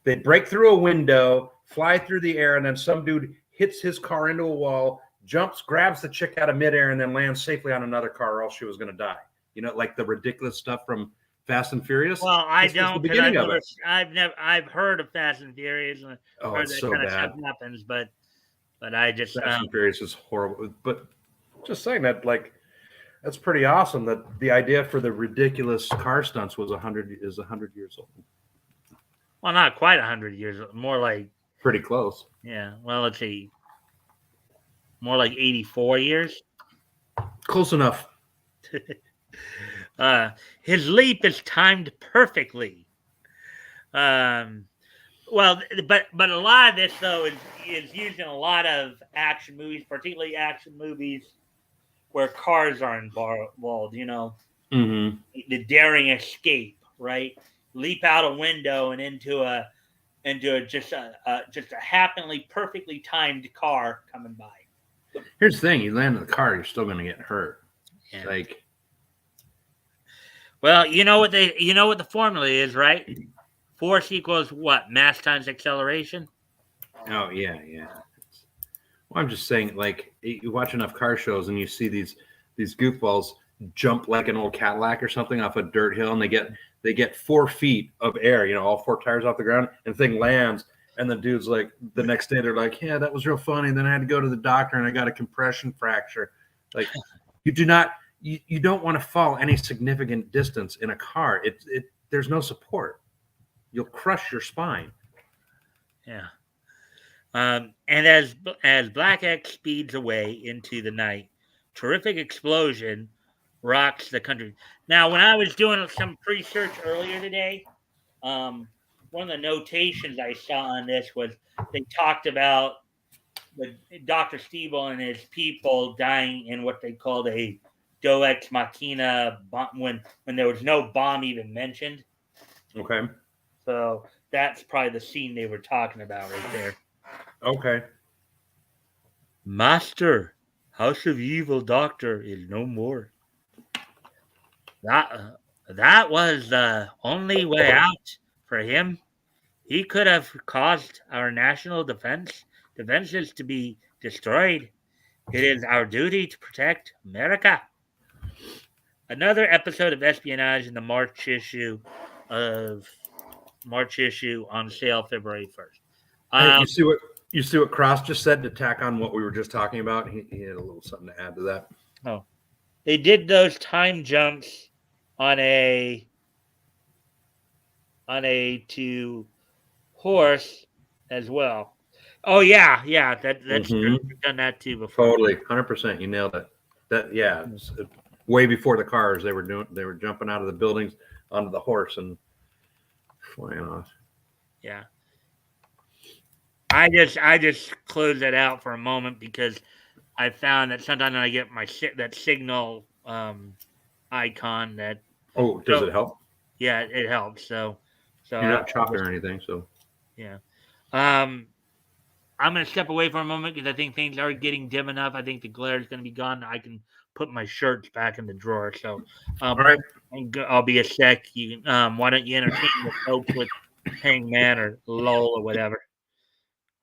they break through a window, fly through the air, and then some dude hits his car into a wall, jumps, grabs the chick out of midair, and then lands safely on another car, or else she was going to die. You know, like the ridiculous stuff from Fast and Furious. Well, I don't. The beginning of it. I've heard of Fast and Furious. And heard it's so bad. Stuff happens, but I just Fast and Furious is horrible. But just saying that, like, that's pretty awesome. That the idea for the ridiculous car stunts was 100 years old. Well, not quite 100 years. More like pretty close. Yeah. Well, let's see. More like 84 years. Close enough. His leap is timed perfectly. Well, but a lot of this though is used in a lot of action movies, particularly action movies where cars are involved. You know, the daring escape, right? Leap out a window and into just a happily perfectly timed car coming by. Here's the thing: you land in the car, you're still going to get hurt. Yeah. Like, well, you know what the formula is, right? Force equals what? Mass times acceleration. Oh yeah. Well, I'm just saying, like, you watch enough car shows and you see these goofballs jump like an old Cadillac or something off a dirt hill, and they get 4 feet of air, you know, all 4 tires off the ground, and the thing lands. And the dude's like, the next day they're like, yeah, that was real funny. And then I had to go to the doctor and I got a compression fracture. Like, you don't want to fall any significant distance in a car. There's no support. You'll crush your spine. Yeah. And as Black X speeds away into the night, terrific explosion rocks the country. Now, when I was doing some pre-search earlier today, one of the notations I saw on this was they talked about Dr. Steeble and his people dying in what they called a Deus Ex Machina bomb, when there was no bomb even mentioned. Okay. So that's probably the scene they were talking about right there. Okay. Master, House of Evil Doctor is no more. That was the only way out for him. He could have caused our national defenses to be destroyed. It is our duty to protect America. Another episode of espionage in the March issue on sale February 1st. You see what Cross just said to tack on what we were just talking about? He had a little something to add to that. Oh, they did those time jumps on a to horse as well. Oh yeah, that's true. We've done that too before. Totally, 100%. You nailed it. It's way before the cars. They were jumping out of the buildings onto the horse and flying off. Yeah. I just closed that out for a moment because I found that sometimes when I get that signal icon that. Oh, does it help? Yeah, it helps. So you're not chopping or anything. So yeah. I'm going to step away for a moment because I think things are getting dim enough. I think the glare is going to be gone. I can put my shirts back in the drawer. So, All right. I'll be a sec. Why don't you entertain the folks with Hangman or Lol or whatever?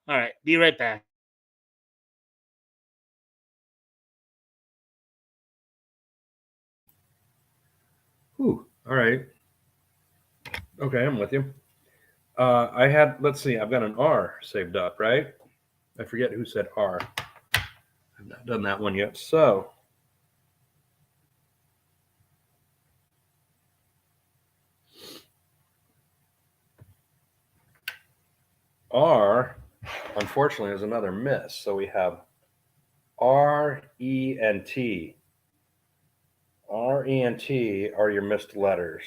All right, be right back. Ooh, all right. Okay, I'm with you. Let's see, I've got an R saved up, right? I forget who said R. I've not done that one yet. So, R, unfortunately, is another miss. So we have R, E, and T. R, E, and T are your missed letters.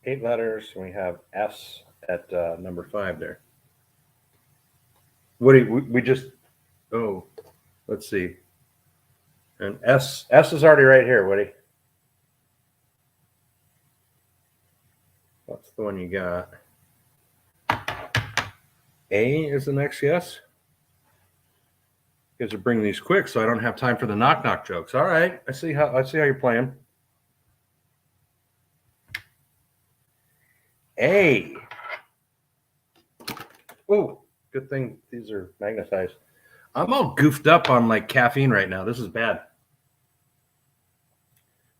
8 letters, and we have S at number 5 there. Woody, we just, oh, let's see. And S is already right here, Woody. That's the one you got. A is the next yes. You guys are bringing these quick, so I don't have time for the knock knock jokes. All right, I see how you're playing. A. Oh, good thing these are magnetized. I'm all goofed up on like caffeine right now. This is bad.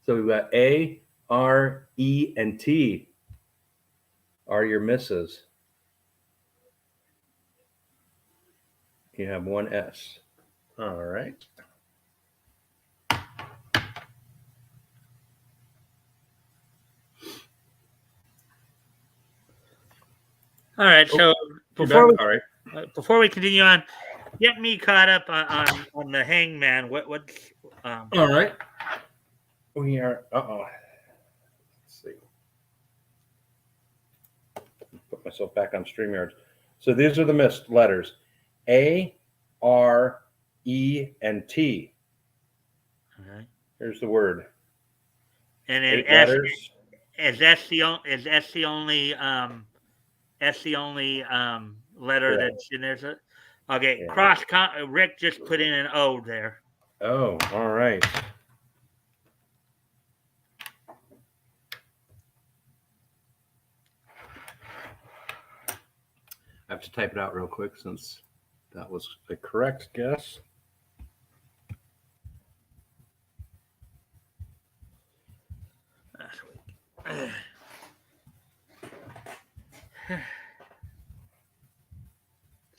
So we've got A, R, E, and T are your misses. You have one S. All right. All right, so before we continue on, get me caught up on the Hangman. What's All right. We are. Let's see. Put myself back on StreamYard. So these are the missed letters: A, R, E, and T. Okay. Here's the word. And then 8 letters. is S the only letter Correct. that's in there? So, okay, Yeah. Rick just put in an O there. Oh, all right. I have to type it out real quick since that was the correct guess.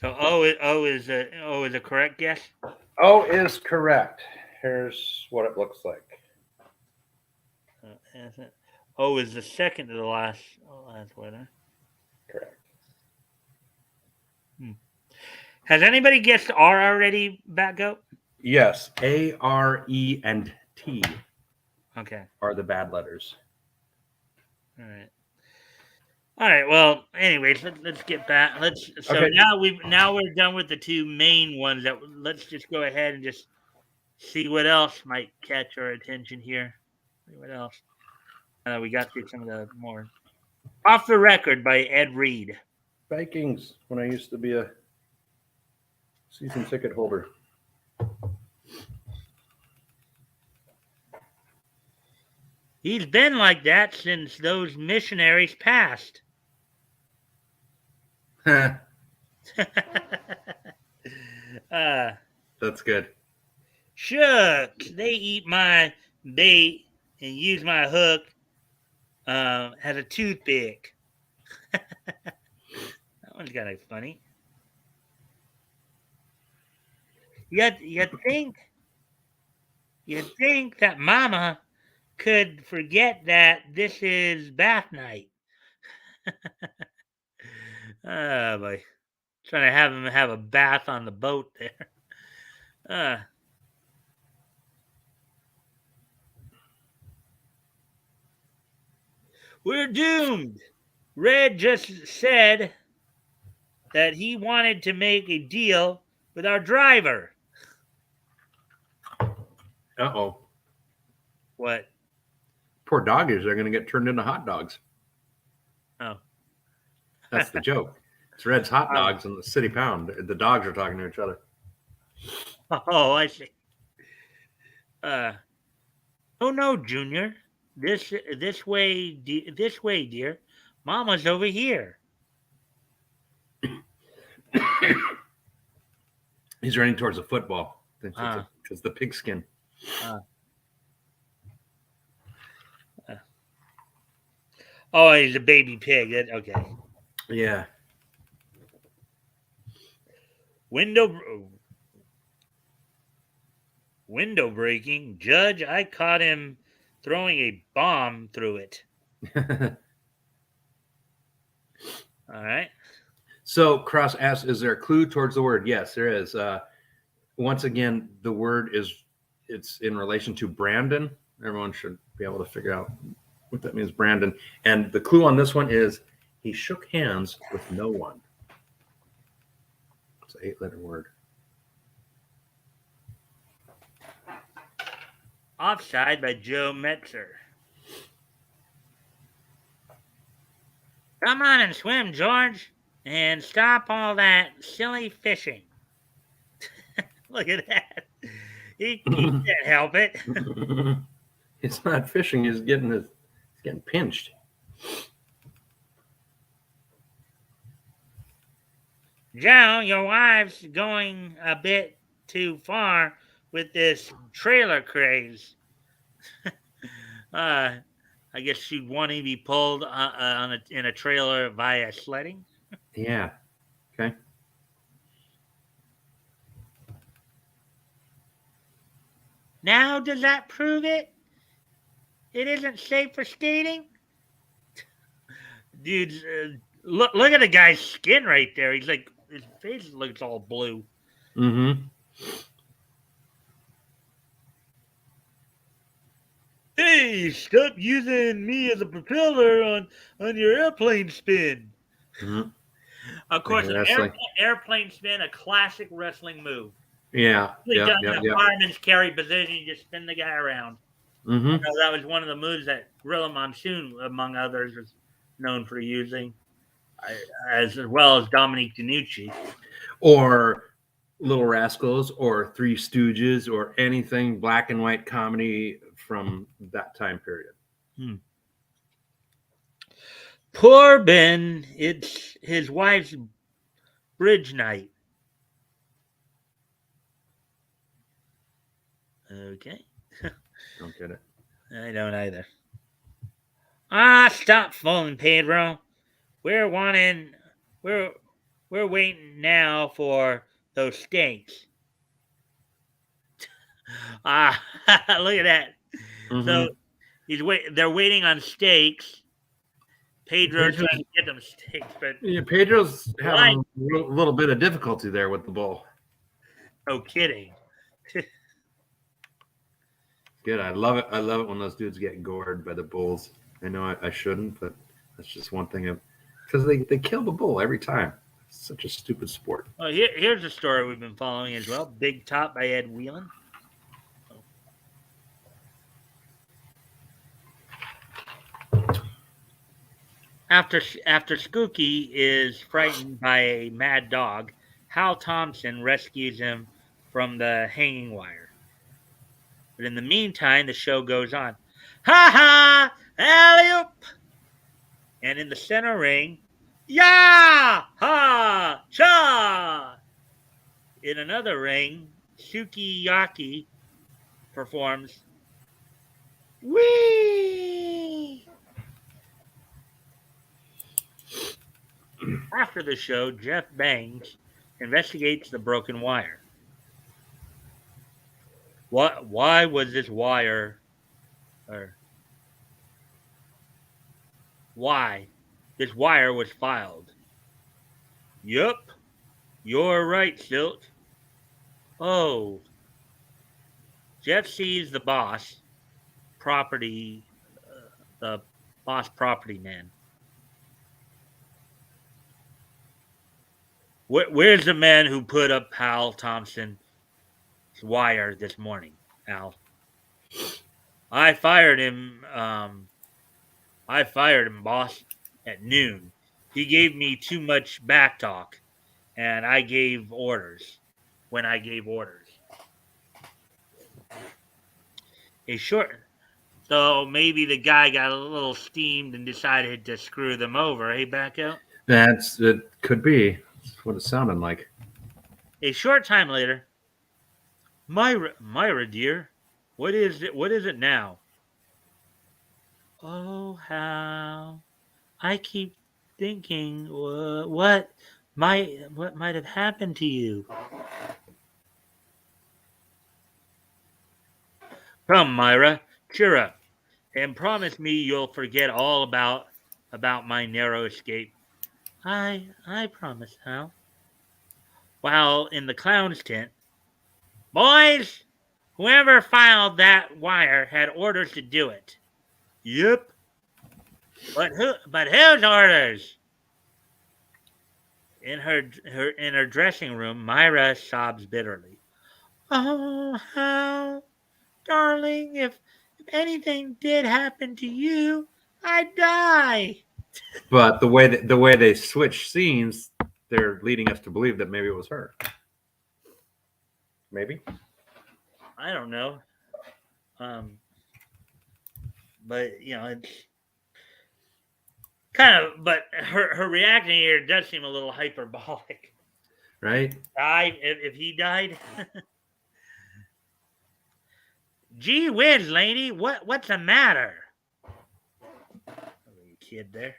So O is a correct guess. O is correct. Here's what it looks like. O is the second to the last letter. Correct. Has anybody guessed R already, Batgoat? Yes, A, R, E, and T. Okay. Are the bad letters. All right. All right. Well, anyways, let's get back. Okay. Now we're done with the two main ones. Let's just go ahead and just see what else might catch our attention here. See what else? We got through some of the more off the record by Ed Reed. Vikings, when I used to be a season ticket holder. He's been like that since those missionaries passed. That's good. Shucks, they eat my bait and use my hook as a toothpick. That one's kind of funny. You think that Mama could forget that this is bath night? Oh boy, trying to have him have a bath on the boat there. We're doomed. Red just said that he wanted to make a deal with our driver. Uh-oh. What? Poor doggies are going to get turned into hot dogs. Oh. That's the joke. It's Red's hot dogs and the City Pound. The dogs are talking to each other. Oh, I see. Oh no, Junior. This way, this way, dear. Mama's over here. He's running towards the football because the pigskin. Oh, he's a baby pig. Okay. Yeah. Window breaking. Judge, I caught him throwing a bomb through it. All right. So Cross asks, is there a clue towards the word? Yes, there is. Once again, the word it's in relation to Brandon. Everyone should be able to figure out what that means, Brandon. And the clue on this one is he shook hands with no one. It's an 8-letter word. Offside by Joe Metzer. Come on and swim, George, and stop all that silly fishing. Look at that. He can't help it. It's not fishing. He's getting pinched. Joe, your wife's going a bit too far with this trailer craze. I guess she'd want to be pulled in a trailer via sledding. Yeah. Okay. Now, does that prove it? It isn't safe for skating? Dude, look at the guy's skin right there. He's like, his face looks all blue. Mm-hmm. Hey, stop using me as a propeller on your airplane spin. Mm-hmm. Of course, an airplane spin, a classic wrestling move. Yeah. Done in a fireman's carry position, you just spin the guy around. Mm-hmm. So that was one of the moves that Gorilla Monsoon, among others, was known for using, as well as Dominique DeNucci. Or Little Rascals, or Three Stooges, or anything black and white comedy from that time period. Poor Ben, it's his wife's bridge night. Okay. Don't get it. I don't either. Stop fooling, Pedro. We're waiting now for those steaks. Look at that. Mm-hmm. So they're waiting on steaks. Pedro's trying to get them steaks, but Pedro's having a little bit of difficulty there with the bull. No kidding. Good. I love it. I love it when those dudes get gored by the bulls. I know I shouldn't, but that's just one thing because they kill the bull every time. It's such a stupid sport. Well, here's a story we've been following as well. Big Top by Ed Whelan. After Skookie is frightened by a mad dog, Hal Thompson rescues him from the hanging wire. But in the meantime, the show goes on. Ha ha! Alley-oop! And in the center ring, ya ha cha! In another ring, Sukiyaki performs wee. After the show, Jeff Bangs investigates the broken wire. Why was this wire, or why this wire was filed? Yup, you're right, Silt. Oh. Jeff sees the boss property man. Where's the man who put up Hal Thompson's wire this morning, Al? I fired him, boss, at noon. He gave me too much back talk, and I gave orders when I gave orders. A short. So maybe the guy got a little steamed and decided to screw them over. Hey, Batgoat? It could be. That's what it sounded like. A short time later, Myra, dear, what is it? What is it now? Oh, how I keep thinking, what might have happened to you? Come, Myra, cheer up, and promise me you'll forget all about my narrow escape. I promise, Hal. While in the clown's tent, boys, whoever filed that wire had orders to do it. Yep. But whose orders? In her dressing room, Myra sobs bitterly. Oh, Hal, darling, if anything did happen to you, I'd die. But the way they switch scenes, they're leading us to believe that maybe it was her. Maybe. I don't know. But it's kind of. But her reaction here does seem a little hyperbolic. Right? If he died. Gee whiz, lady, what's the matter? Little kid there.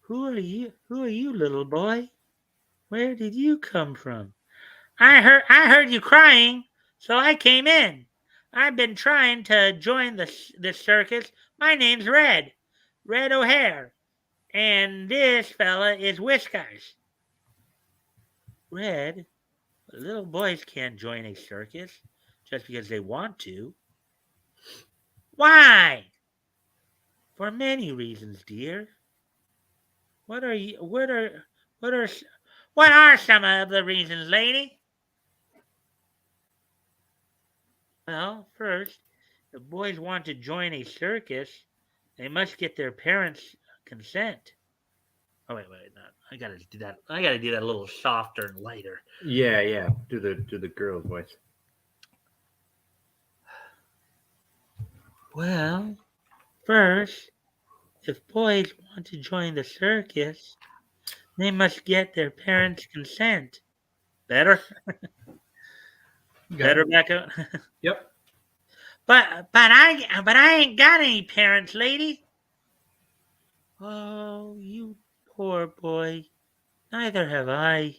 Who are you? Who are you, little boy? Where did you come from? I heard you crying, so I came in. I've been trying to join the circus. My name's Red O'Hare, and this fella is Whiskers. Red, little boys can't join a circus just because they want to. Why? For many reasons, dear. What are you? What are what are some of the reasons, lady? Well, first, if boys want to join a circus, they must get their parents' consent. Oh wait, no, I gotta do that. I gotta do that a little softer and lighter. Yeah. Do the girl's voice. Well, first, if boys want to join the circus, they must get their parents' consent. Better, better back up. Yep. But I ain't got any parents, lady. Oh, you poor boy. Neither have I.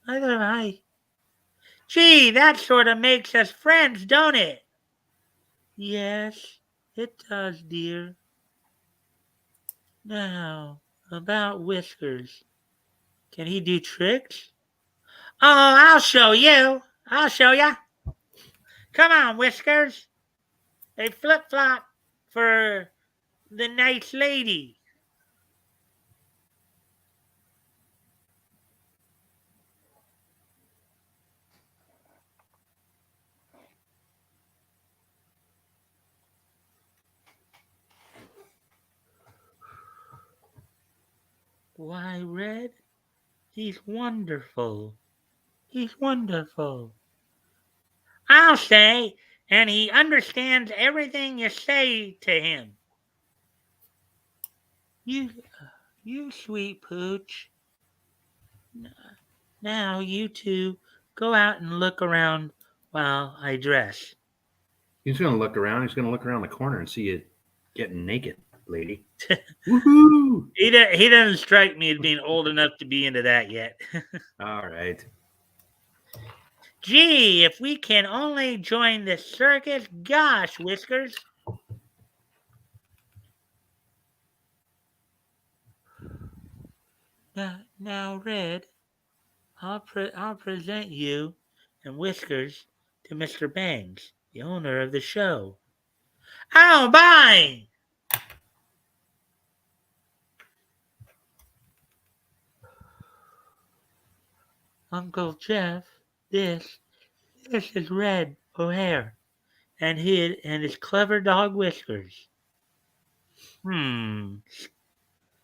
Neither have I. Gee, that sort of makes us friends, don't it? Yes, it does, dear. Now, about Whiskers. Can he do tricks? Oh, I'll show you. I'll show ya. Come on, Whiskers. A flip-flop for the nice lady. Why, Red, he's wonderful. He's wonderful. I'll say, and he understands everything you say to him. You sweet pooch. Now you two go out and look around while I dress. He's gonna look around. He's gonna look around the corner and see you getting naked, lady. Woohoo! He doesn't strike me as being old enough to be into that yet. All right. Gee, if we can only join the circus, gosh, Whiskers. Now, Red, I'll present you and Whiskers to Mr. Bangs, the owner of the show. Oh, bye! Uncle Jeff, this is Red O'Hare and his clever dog Whiskers.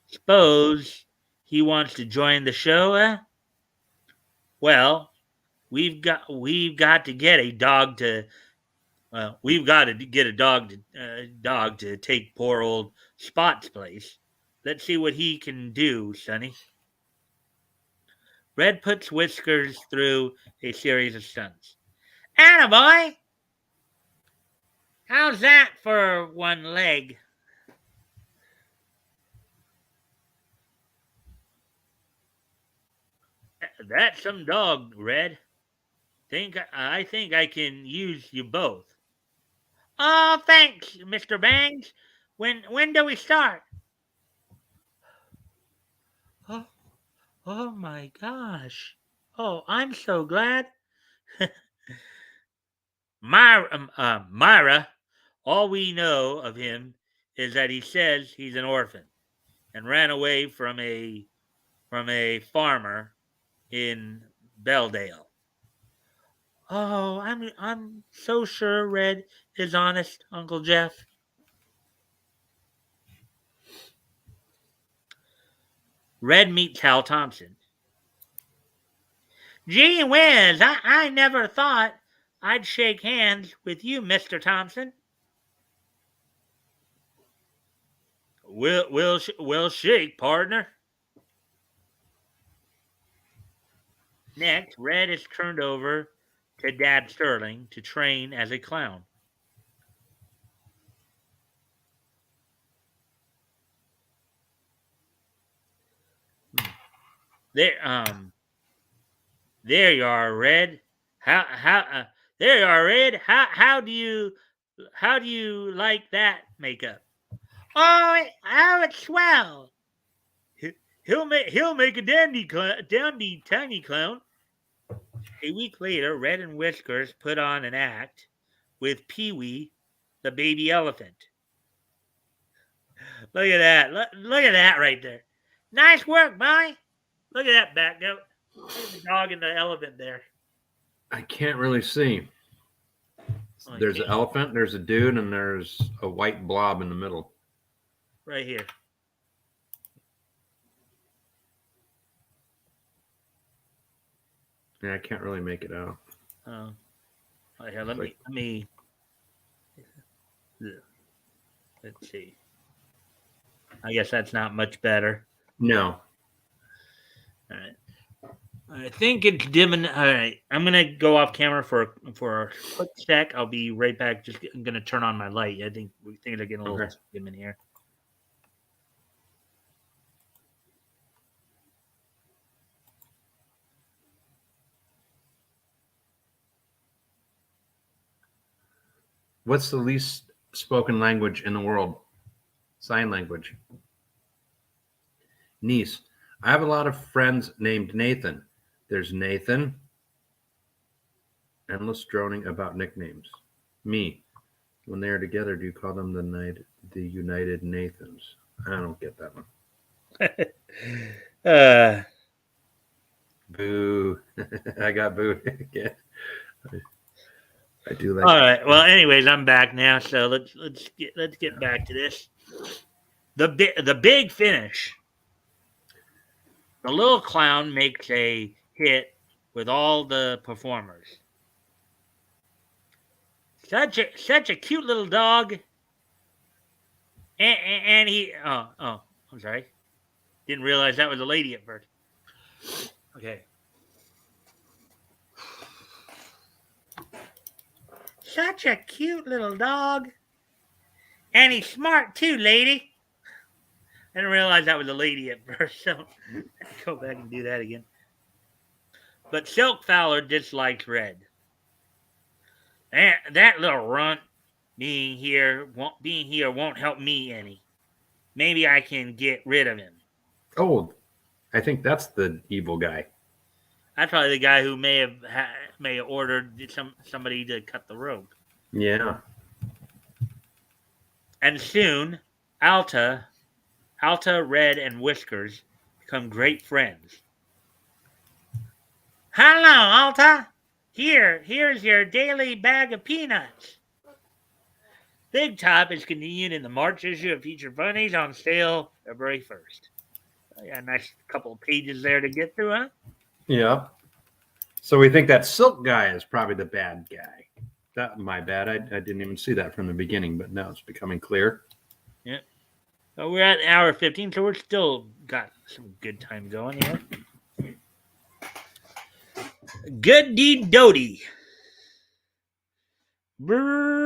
Suppose he wants to join the show, eh? Well, we've got to get a dog to we've got to get a dog to take poor old Spot's place. Let's see what he can do, Sonny. Red puts Whiskers through a series of stunts. Attaboy! How's that for one leg? That's some dog, Red. I think I can use you both. Oh, thanks, Mr. Bangs. When do we start? Oh, oh my gosh. Oh, I'm so glad. Myra, all we know of him is that he says he's an orphan and ran away from a farmer in Belldale. Oh, I'm so sure Red is honest, Uncle Jeff. Red meets Hal Thompson. Gee whiz, I never thought I'd shake hands with you, Mr. Thompson. We'll shake, partner. Next, Red is turned over to Dad Sterling to train as a clown. There, there you are, Red. There you are, Red. How do you like that makeup? Oh, it's swell. He'll make a dandy tiny clown. A week later, Red and Whiskers put on an act with Pee Wee, the baby elephant. Look at that! Look at that right there. Nice work, boy. Look at that Batgoat. Look at the dog and the elephant there. I can't really see. There's an elephant, there's a dude, and there's a white blob in the middle. Right here. Yeah, I can't really make it out. Oh, here, let me. Let's see. I guess that's not much better. No. All right. I think it's dimming. All right, I'm gonna go off camera for a quick sec. I'll be right back. I'm gonna turn on my light. I think things are getting a little dim in here. What's the least spoken language in the world? Sign language. Niece. I have a lot of friends named Nathan. There's Nathan. Endless droning about nicknames. Me. When they are together, do you call them the United Nathans? I don't get that one. Boo. I got booed again. I do like. All right. Well, anyways, I'm back now. So let's get back to this. The big finish. The little clown makes a hit with all the performers. Such a cute little dog. And he I'm sorry. Didn't realize that was a lady at first. Okay. Such a cute little dog. And he's smart too, lady. I didn't realize that was a lady at first, so go back and do that again. But Silk Fowler dislikes Red. That little runt being here won't help me any. Maybe I can get rid of him. Oh, I think that's the evil guy. That's probably the guy who may have ordered somebody to cut the rope. Yeah. And soon, Alta, Red, and Whiskers become great friends. Hello, Alta. Here's your daily bag of peanuts. Big Top is continued in the March issue of Feature Funnies on sale February 1st. Yeah, nice couple of pages there to get through, huh? Yeah. So we think that Silk guy is probably the bad guy. That my bad. I didn't even see that from the beginning, but now it's becoming clear. Yeah. So we're at hour 15, so we're still got some good time going here. Good Deed Doty. Brrr.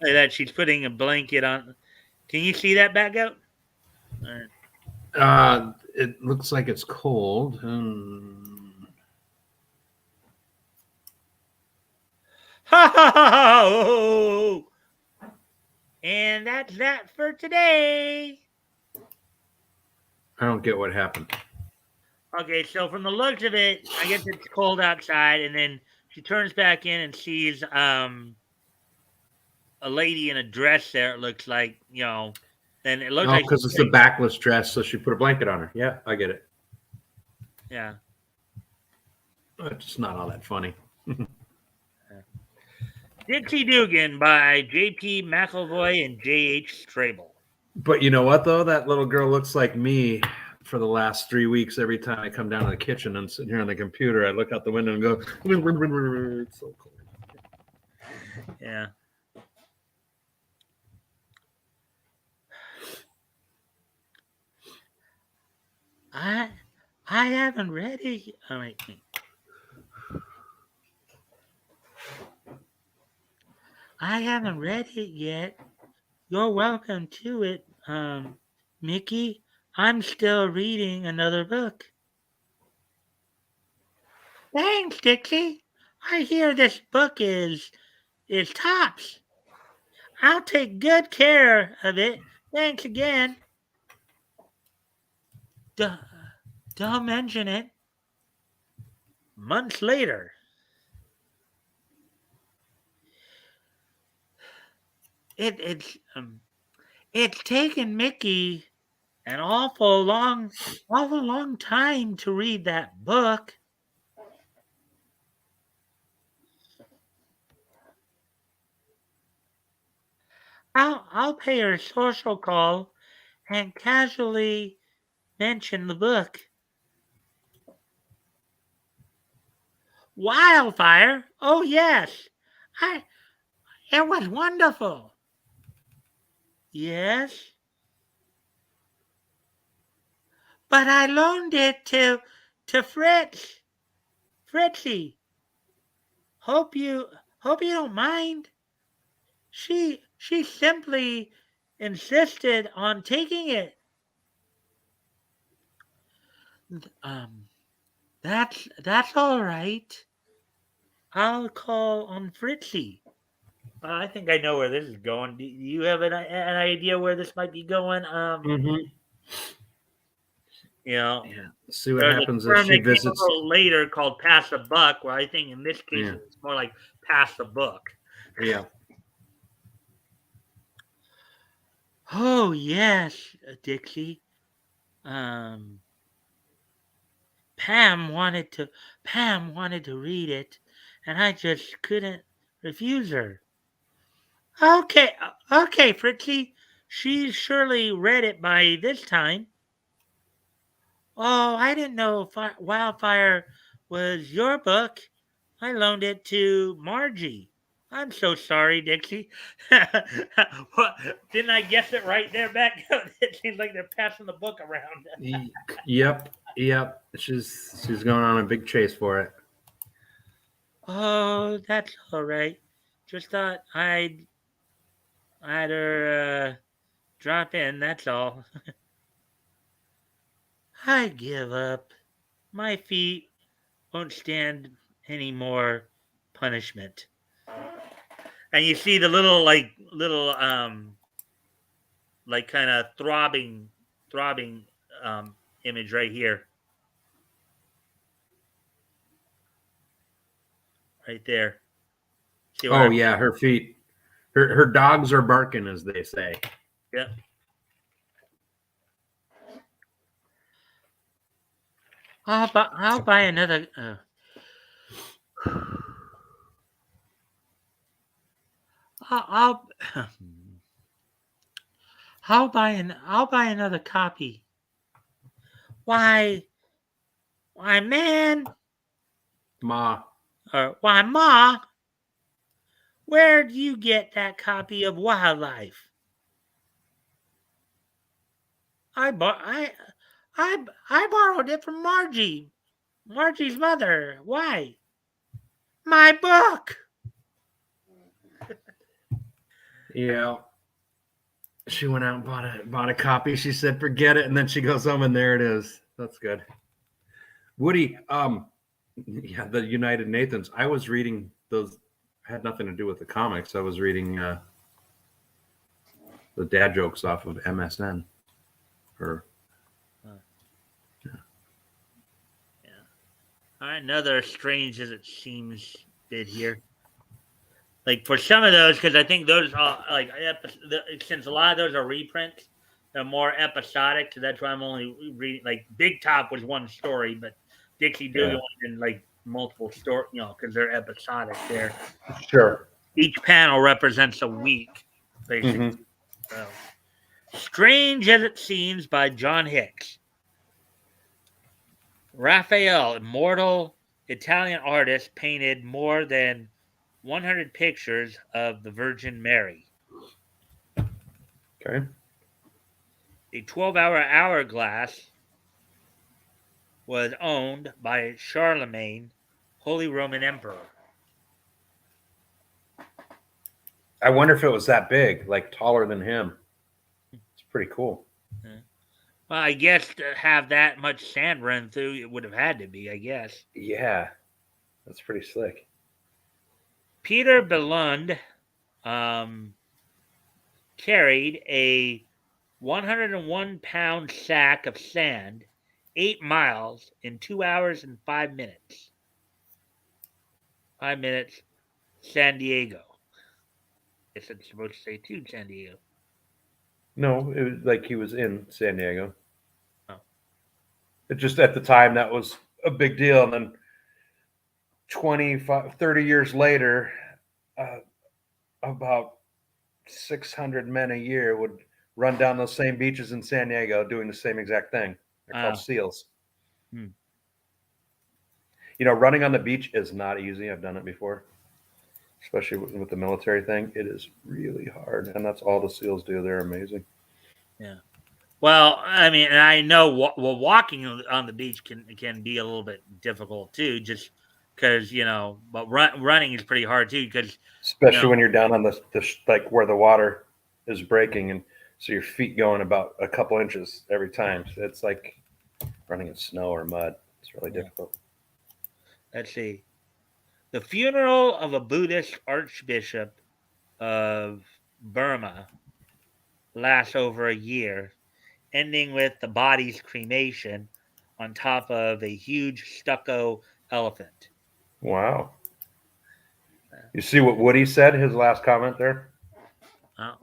Like that, she's putting a blanket on. Can you see that, Batgoat? It looks like it's cold. Ha ha ha ha! Oh. And that's that for today. I don't get what happened. Okay, so from the looks of it, I guess it's cold outside, and then she turns back in and sees a lady in a dress there. It looks like, and it looks like because it's the backless dress, so she put a blanket on her. Yeah, I get it. Yeah. It's not all that funny. Dixie Dugan by J.P. McElvoy and J.H. Strabel. But you know what, though? That little girl looks like me for the last 3 weeks. Every time I come down to the kitchen and sit here on the computer, I look out the window and go, it's so cold. Yeah. I haven't read it. Oh, wait. I haven't read it yet. You're welcome to it, Mickey. I'm still reading another book. Thanks, Dixie. I hear this book is tops. I'll take good care of it. Thanks again. Don't mention it. Months later. It's taken Mickey an awful long time to read that book. I'll pay her a social call and casually mention the book. Wildfire? Oh yes. It was wonderful. Yes. But I loaned it to Fritzy. Hope you don't mind. She simply insisted on taking it. That's all right. I'll call on Fritzy. I think I know where this is going. Do you have an idea where this might be going? Yeah. See what there's happens a if term she that came visits. a little later called pass the buck, where I think in this case it's more like pass the book. Yeah. Oh yes, Dixie. Pam wanted to read it, and I just couldn't refuse her. Okay, Fritzy. She's surely read it by this time. Oh, I didn't know Wildfire was your book. I loaned it to Margie. I'm so sorry, Dixie. What, didn't I guess it right there, back? It seems like they're passing the book around. Yep. She's going on a big chase for it. Oh, that's all right. Just thought I'd her drop in. That's all. I give up. My feet won't stand any more punishment. And you see the little kind of throbbing image right here. Right there. Oh yeah, her feet. Her dogs are barking, as they say. Yep. I'll buy another. I'll I'll buy another copy. Why man, Ma. or why ma? Where'd you get that copy of Wildlife? I bought I borrowed it from Margie. Margie's mother. Why? My book. Yeah. She went out and bought a copy. She said, "Forget it," and then she goes home, and there it is. That's good. Woody, yeah, the United Nathans. I was reading those. Had nothing to do with the comics. I was reading the dad jokes off of MSN. Or Yeah. All right, another strange as it seems bit here. Like for some of those, because I think those are like since a lot of those are reprints, they're more episodic. So that's why I'm only reading. Like Big Top was one story, but Dixie Dugan was in like multiple stories. Because they're episodic. There, sure. Each panel represents a week, basically. Mm-hmm. So, Strange as It Seems by John Hicks. Raphael, immortal Italian artist, painted more than 100 pictures of the Virgin Mary. Okay. The 12-hour hourglass was owned by Charlemagne, Holy Roman Emperor. I wonder if it was that big, like taller than him. It's pretty cool. Well, I guess to have that much sand run through, it would have had to be, I guess. Yeah. That's pretty slick. Peter Bellund carried a 101-pound sack of sand 8 miles in 2 hours and 5 minutes. 5 minutes, San Diego. I guess it's supposed to say to San Diego. No, it was like he was in San Diego. Oh. It just at the time that was a big deal. And then 30 years later, about 600 men a year would run down those same beaches in San Diego doing the same exact thing. They're called SEALs. Running on the beach is not easy. I've done it before, especially with the military thing. It is really hard, and that's all the SEALs do. They're amazing. Yeah. Well, I mean, and I know walking on the beach can be a little bit difficult too, just because but running is pretty hard too, because especially when you're down on the like where the water is breaking, and so your feet going about a couple inches every time. So it's like running in snow or mud. It's really difficult. Let's see. The funeral of a Buddhist archbishop of Burma lasts over a year, ending with the body's cremation on top of a huge stucco elephant. Wow. You see what Woody said, his last comment there? Oh,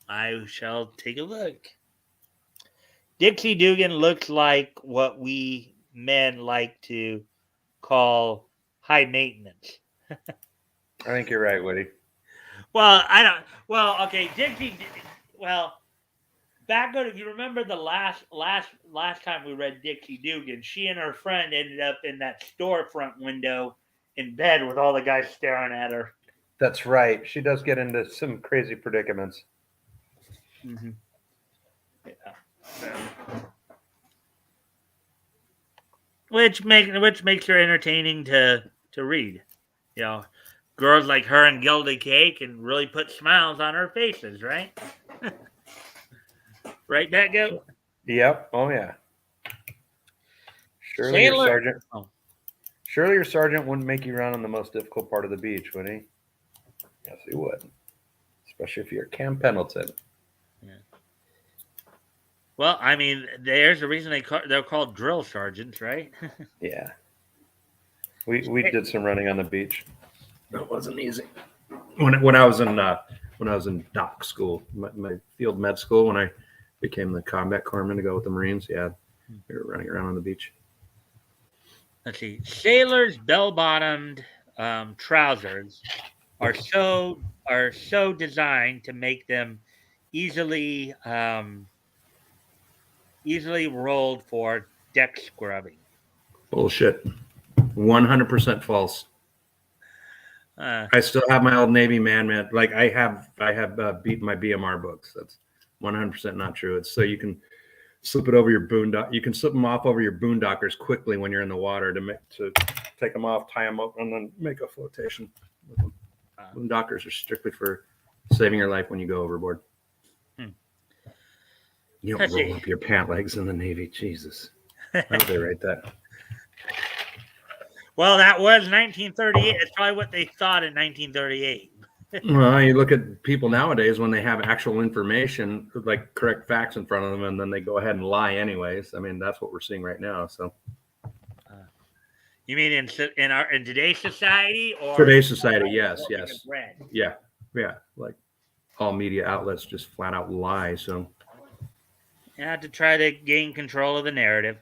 I shall take a look. Dixie Dugan looks like what we men like to call high maintenance. I think you're right, Woody. Well, I don't. Well, okay, Dixie. Well, Batgoat, if you remember the last time we read Dixie Dugan, she and her friend ended up in that storefront window in bed with all the guys staring at her. That's right. She does get into some crazy predicaments. Mm-hmm. Yeah. Which makes her entertaining to read. Girls like her and Gilda Kay can really put smiles on our faces, right? Right, Batgoat? Yep. Oh yeah. Surely your sergeant wouldn't make you run on the most difficult part of the beach, would he? Yes, he would. Especially if you're Cam Pendleton. Yeah. Well, I mean, there's a reason they're called drill sergeants, right? Yeah. We did some running on the beach. That wasn't easy. When I was in doc school, my field med school, when I became the combat corpsman to go with the Marines, yeah, We were running around on the beach. Let's see. Sailors' bell-bottomed trousers are so designed to make them easily easily rolled for deck scrubbing. Bullshit. 100% false. Uh, I still have my old Navy man. Like I have beat my BMR books. That's 100% not true. It's so you can slip it over your boondock. You can slip them off over your boondockers quickly when you're in the water to take them off, tie them up, and then make a flotation with them. Boondockers are strictly for saving your life when you go overboard. You don't roll up your pant legs in the Navy. Jesus. How would they write that? Well, that was 1938. That's probably what they thought in 1938. Well, you look at people nowadays when they have actual information, like correct facts in front of them, and then they go ahead and lie anyways. I mean, that's what we're seeing right now. So, you mean in today's society, or today's society? Yes, yeah. Like all media outlets just flat out lie. So, to try to gain control of the narrative.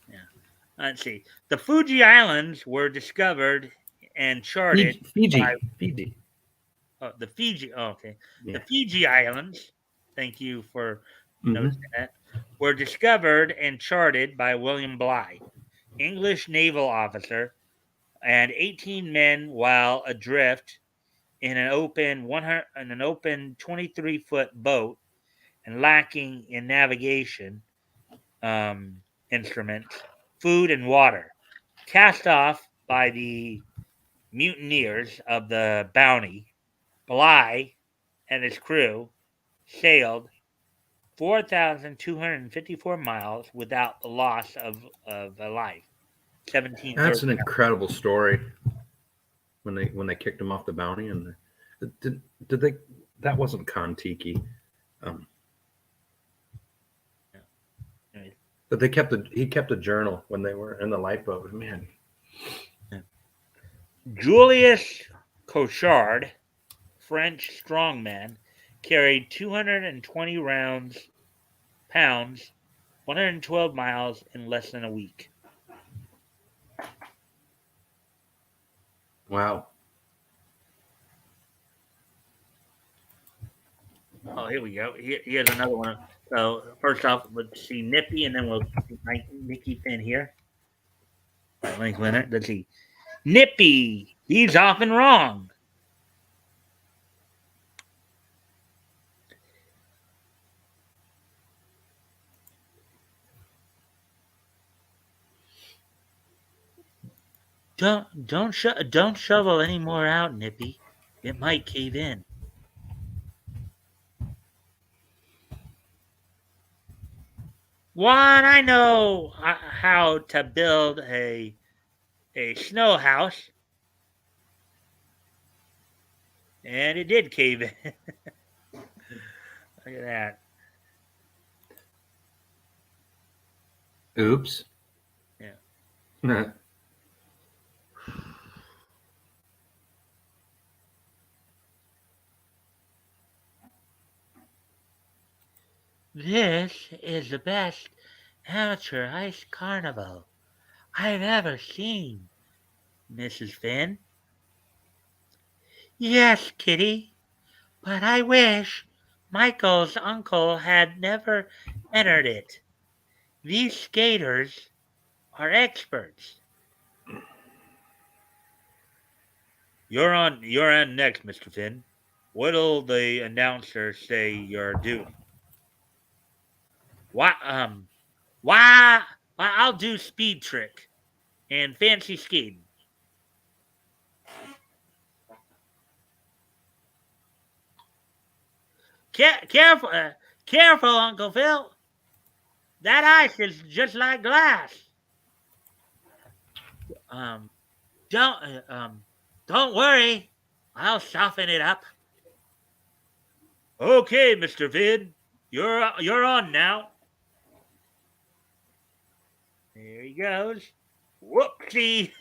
Yeah. Let's see. The Fuji Islands were discovered and charted. Fiji. The Fiji. Oh, okay. Yeah. The Fiji Islands. Thank you for noticing that. Were discovered and charted by William Bligh, English naval officer, and 18 men while adrift in an open 23-foot boat and lacking in navigation instruments, food, and water. Cast off by the mutineers of the Bounty, Bligh and his crew sailed 4,254 miles without the loss of a life. 17. That's an incredible story. When they kicked him off the Bounty, and did they? That wasn't Kon-Tiki. But he kept a journal when they were in the lifeboat. Man. Julius Cochard, French strongman, carried 220 pounds, 112 miles in less than a week. Wow. Oh, here we go. Here's another one. So first off, let's see Nippy, and then we'll see Nicky Finn here. Link Leonard. Let's see. Nippy, he's often wrong. Don't shovel any more out, Nippy. It might cave in. Juan, I know how to build a snow house, and it did cave in. Look at that. Oops. Yeah. This is the best amateur ice carnival I've ever seen, Mrs. Finn. Yes, Kitty, but I wish Michael's uncle had never entered it. These skaters are experts. You're on next, Mr. Finn. What'll the announcer say you're doing? Why I'll do speed trick and fancy skating. Careful, Uncle Phil. That ice is just like glass. Don't worry. I'll soften it up. Okay, Mr. Finn. You're on now. There he goes. Whoopsie.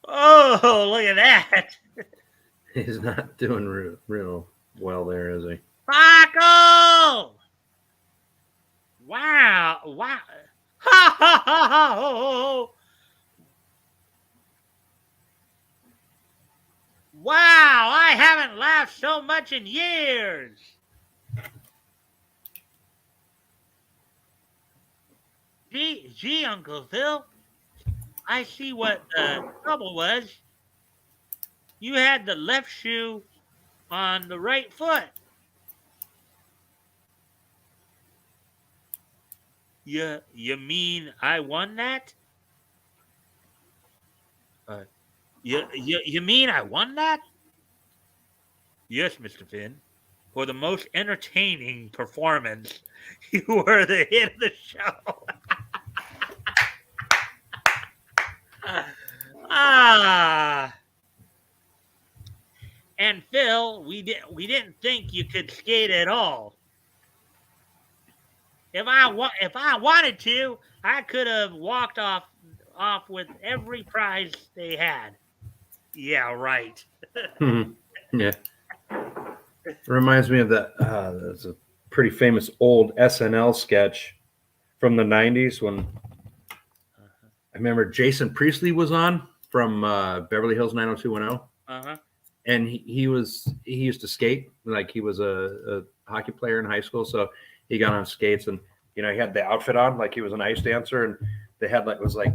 Oh, look at that. He's not doing real well there, is he? Michael! Wow. Wow. Ha ha ha ha ho, ho, ho. Wow, I haven't laughed so much in years. Gee, Uncle Phil, I see what the trouble was. You had the left shoe on the right foot. You mean I won that? Uh, you mean I won that? Yes, Mr. Finn. For the most entertaining performance, you were the hit of the show. Ah. And Phil, we didn't think you could skate at all. If I wanted to, I could have walked off with every prize they had. Yeah, right. Yeah. It reminds me of that. There's a pretty famous old SNL sketch from the 90s when I remember Jason Priestley was on from Beverly Hills 90210. Uh-huh. And he used to skate, like he was a hockey player in high school. So he got on skates and, he had the outfit on like he was an ice dancer. And they had it was like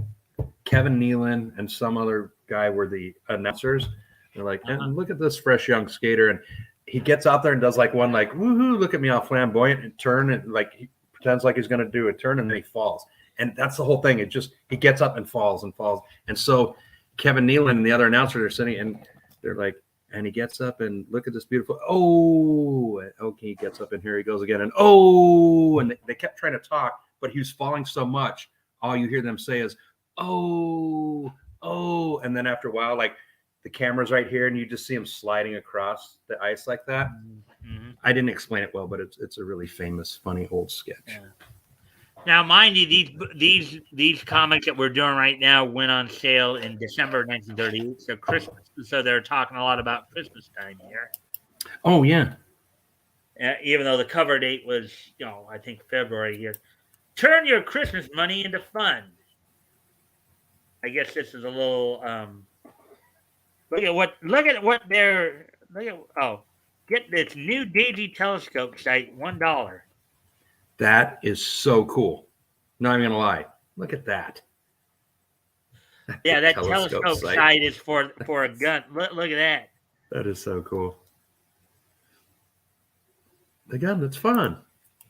Kevin Nealon and some other guy were the announcers. They're like, and look at this fresh young skater. And he gets out there and does like one, like, woohoo, look at me all flamboyant and turn. And like, he pretends like he's going to do a turn and then he falls. And that's the whole thing. He gets up and falls and falls. And so Kevin Nealon and the other announcer are sitting and they're like, and he gets up and look at this beautiful, okay, he gets up and here he goes again. And and they kept trying to talk, but he was falling so much. All you hear them say is, oh. And then after a while, like the camera's right here and you just see him sliding across the ice like that. Mm-hmm. I didn't explain it well, but it's a really famous, funny old sketch. Yeah. Now, mind you, these comics that we're doing right now went on sale in December 1938, so Christmas. So they're talking a lot about Christmas time here. Oh yeah. Even though the cover date was, I think February here. Turn your Christmas money into fun. I guess this is a little. Look at what they're. Get this new Daisy telescope sight, $1. That is so cool. Not even gonna lie. Look at that. Yeah, that telescope sight is for a gun. Look at that. That is so cool. The gun, that's fun.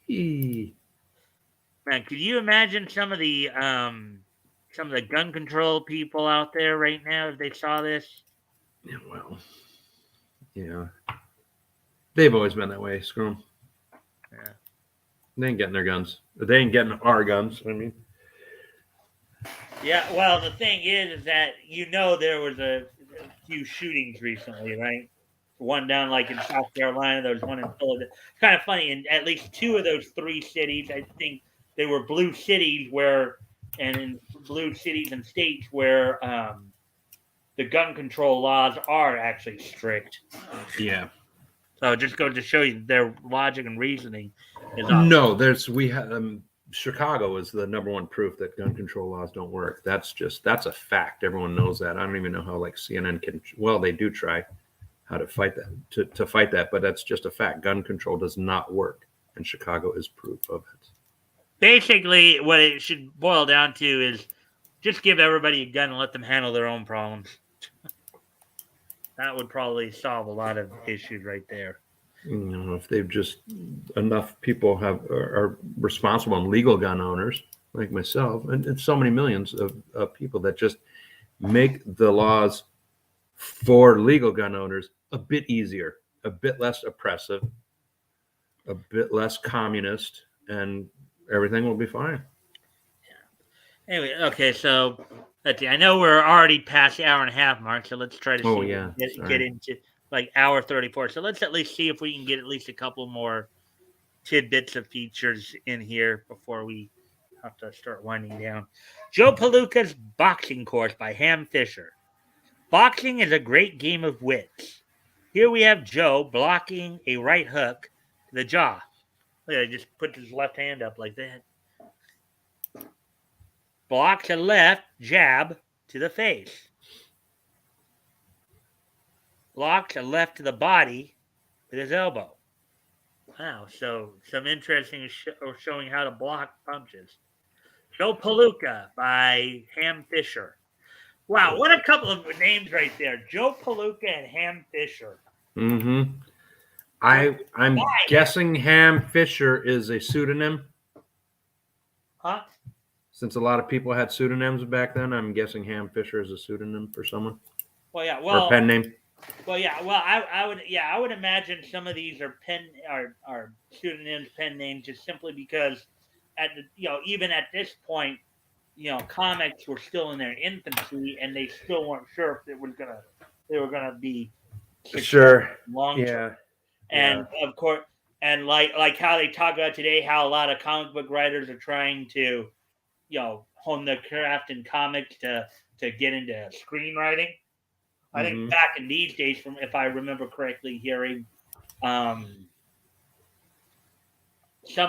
Man, could you imagine some of the gun control people out there right now if they saw this? Yeah, well, they've always been that way. Screw them. Yeah. They ain't getting their guns. They ain't getting our guns. I mean, yeah. Well, the thing is that there was a few shootings recently, right? One down like in South Carolina. There was one in Philadelphia. It's kind of funny. In at least 2 of those 3 cities, I think they were blue cities in blue cities and states where the gun control laws are actually strict. Yeah. So it just goes to show you their logic and reasoning is no. Chicago is the number one proof that gun control laws don't work. That's a fact. Everyone knows that. I don't even know how like CNN can. Well, they do try how to fight that to fight that, but that's just a fact. Gun control does not work, and Chicago is proof of it. Basically, what it should boil down to is just give everybody a gun and let them handle their own problems. That would probably solve a lot of issues right there. If they've just enough people are responsible and legal gun owners like myself, and so many millions of people that just make the laws for legal gun owners a bit easier, a bit less oppressive, a bit less communist, and everything will be fine. Yeah. Anyway, okay, so let's see. I know we're already past the hour and a half mark, so let's try to get into like hour 34. So let's at least see if we can get at least a couple more tidbits of features in here before we have to start winding down. Joe Palooka's Boxing Course by Ham Fisher. Boxing is a great game of wits. Here we have Joe blocking a right hook to the jaw. Look at it, just put his left hand up like that. blocks a left jab to the face, blocks a left to the body with his elbow. Wow, so some interesting showing how to block punches. Joe Palooka by Ham Fisher. Wow, what a couple of names right there. Joe Palooka and Ham Fisher. Mm-hmm. I'm guessing Ham Fisher is a pseudonym. Huh? Since a lot of people had pseudonyms back then, I'm guessing Ham Fisher is a pseudonym for someone. Well, yeah. Or a pen name. Well, yeah. Well, I would imagine some of these are pseudonyms, pen names, just simply because even at this point, comics were still in their infancy, and they still weren't sure if they were gonna be sure long term. And of course, and like how they talk about today, how a lot of comic book writers are trying to, hone their craft in comics to get into screenwriting. I think back in these days, from if I remember correctly, hearing some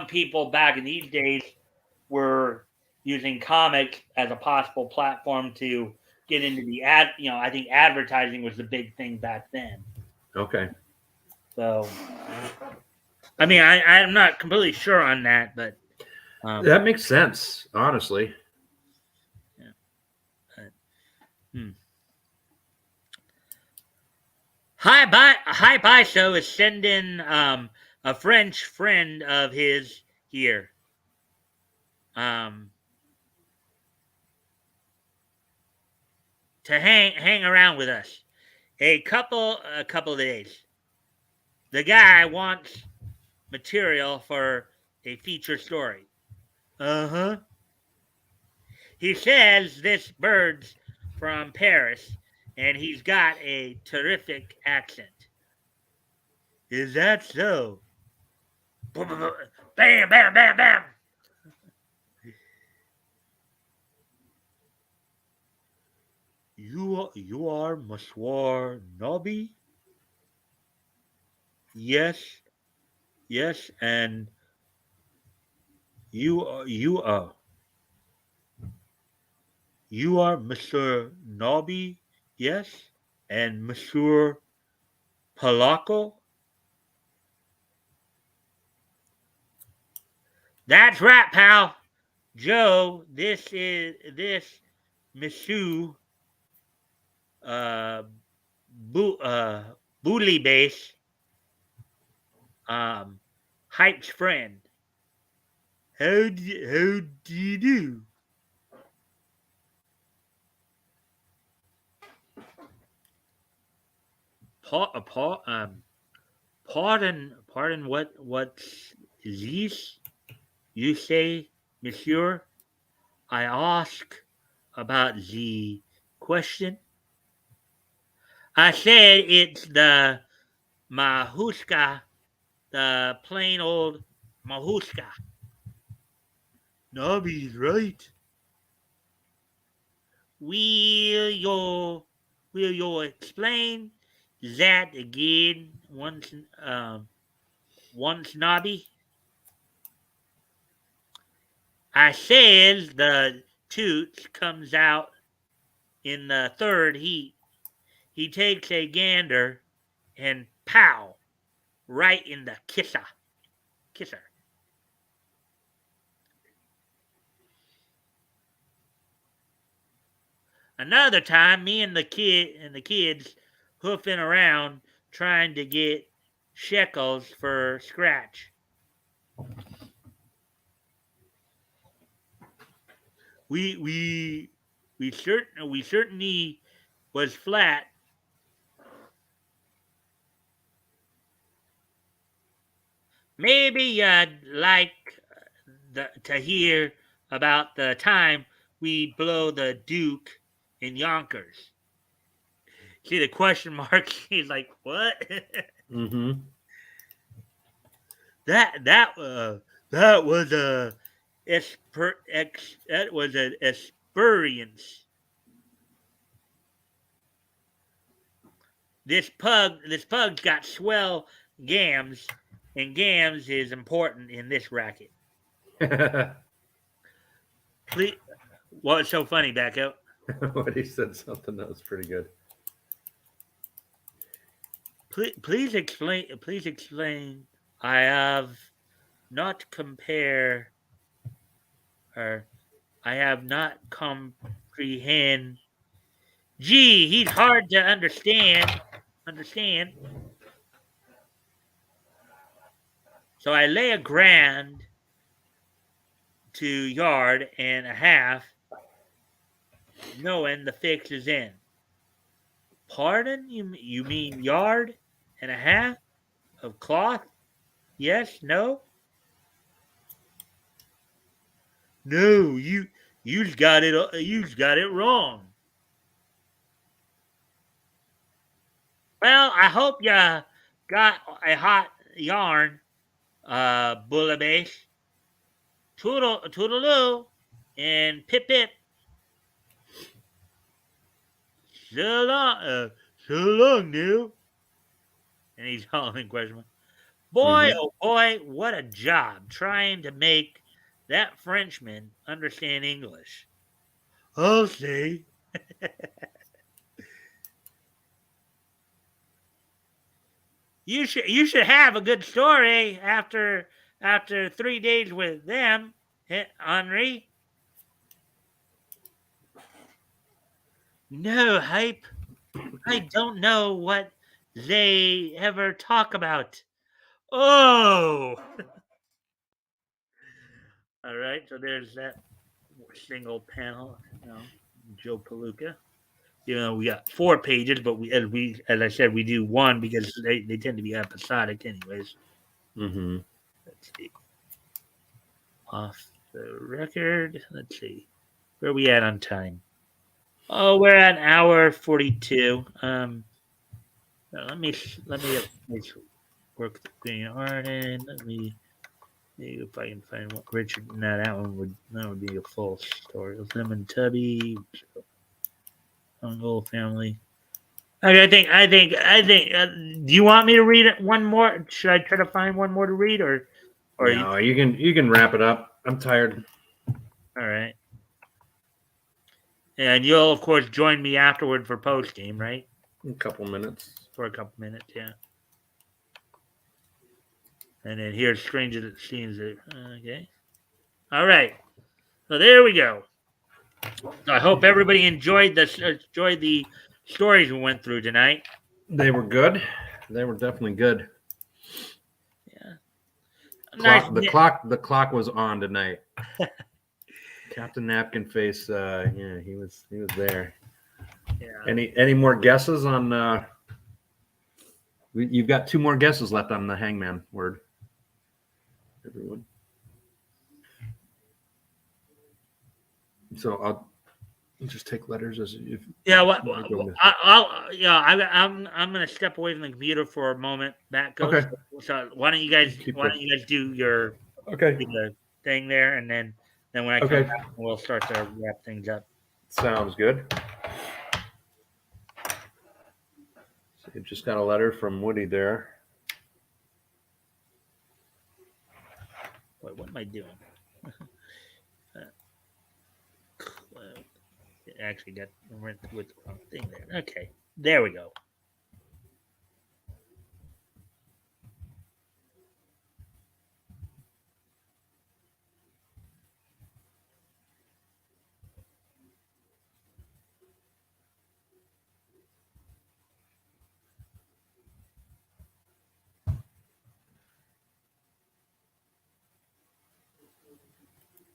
people back in these days were using comics as a possible platform to get into the ad. I think advertising was the big thing back then. Okay. So, I mean, I'm not completely sure on that, but that makes sense, honestly. Yeah. Hi Bye Show is sending a French friend of his here. To hang around with us a couple of days. The guy wants material for a feature story. He says this bird's from Paris, and he's got a terrific accent. Is that so? Bam, bam, bam, bam. You are Monsieur Nobby? Yes, and you are Monsieur Nobby? Yes, and Monsieur Polacco? That's right, pal. Joe, this Monsieur Booley Base Hype's friend. How do you do? Pardon what's this? You say, monsieur? I ask about the question. I said it's the Mahuska, the plain old Mahuska. Nobby's right. Will you explain that again once Nobby? I says the toots comes out in the third heat. He takes a gander and pow, right in the kisser. Another time, me and the kids hoofing around trying to get shekels for scratch. We certainly was flat. Maybe you'd like to hear about the time we blow the Duke in Yonkers. See the question mark? He's like, what? That was an experience. This pug's got swell gams, and gams is important in this racket. Please, What's so funny, Batgoat? What he said something that was pretty good. Please explain. Please explain. I have not compare, or I have not comprehend. Gee, he's hard to understand. Understand. So I lay a grand to yard and a half, knowing the fix is in. Pardon? You mean yard and a half of cloth? Yes? No? No, you've got it. You've got it wrong. Well, I hope you got a hot yarn, Bullabash. Toodaloo, and pip pip. So long, so long, Neil. And he's hauling question. Boy, Mm-hmm. oh boy, what a job trying to make that Frenchman understand English. I'll say. You should have a good story after 3 days with them, Henri. No, hype. I don't know what they ever talk about. Oh, all right. So there's that single panel. Joe Palooka. We got 4 pages, but as I said, we do one because they tend to be episodic, anyways. Mm-hmm. Let's see. Off the record. Let's see. Where are we at on time? Oh, we're at an hour 42. Let me work the Green Arden. Let me see if I can find what Richard. No, that would be a full story. Lemon Tubby, Uncle family. Okay, I think. Do you want me to read it one more? Should I try to find one more to read, or No, you can wrap it up. I'm tired. all right? And you'll of course join me afterward for post game, right? A couple minutes. For a couple minutes, yeah. And then here's Stranger That Seems It. Okay. All right. So there we go. So I hope everybody enjoyed the stories we went through tonight. They were good. They were definitely good. Yeah. The clock was on tonight. Captain Napkin Face. Yeah, he was there. Yeah. Any more guesses on? You've got 2 more guesses left on the Hangman word. Everyone. So I'll just take letters as if. Yeah. I'm gonna step away from the computer for a moment. That goes. Okay. So why don't you guys do your Okay. the thing there, and then when I come Okay. back, we'll start to wrap things up. Sounds good. So you just got a letter from Woody there. Wait, what am I doing? Actually, got with the wrong thing there. Okay, there we go.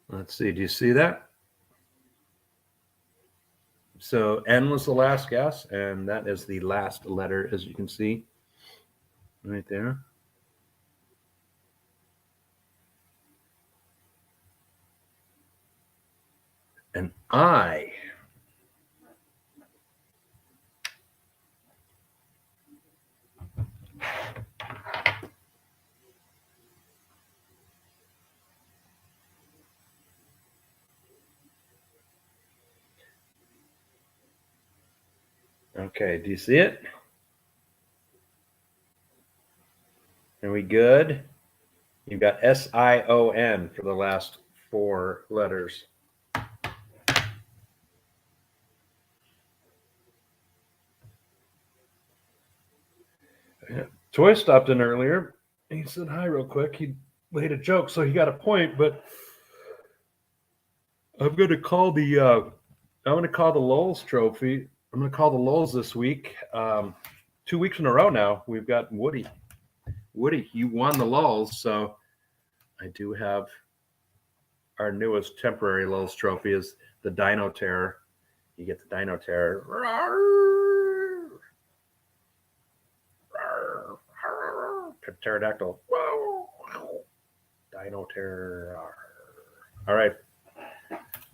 Let's see. Do you see that? So N was the last guess, and that is the last letter, as you can see right there. And I. Okay, do you see it? Are we good? You've got SION for the last 4 letters. Toy stopped in earlier. He said hi real quick. He made a joke, so he got a point. But I'm going to call the Lowell's Trophy. I'm going to call the Lowells this week. 2 weeks in a row now. We've got Woody. Woody, you won the Lowells, so I do have our newest temporary Lowell's Trophy is the Dino Terror. You get the Dino Terror. Pterodactyl. Dino Terror. All right.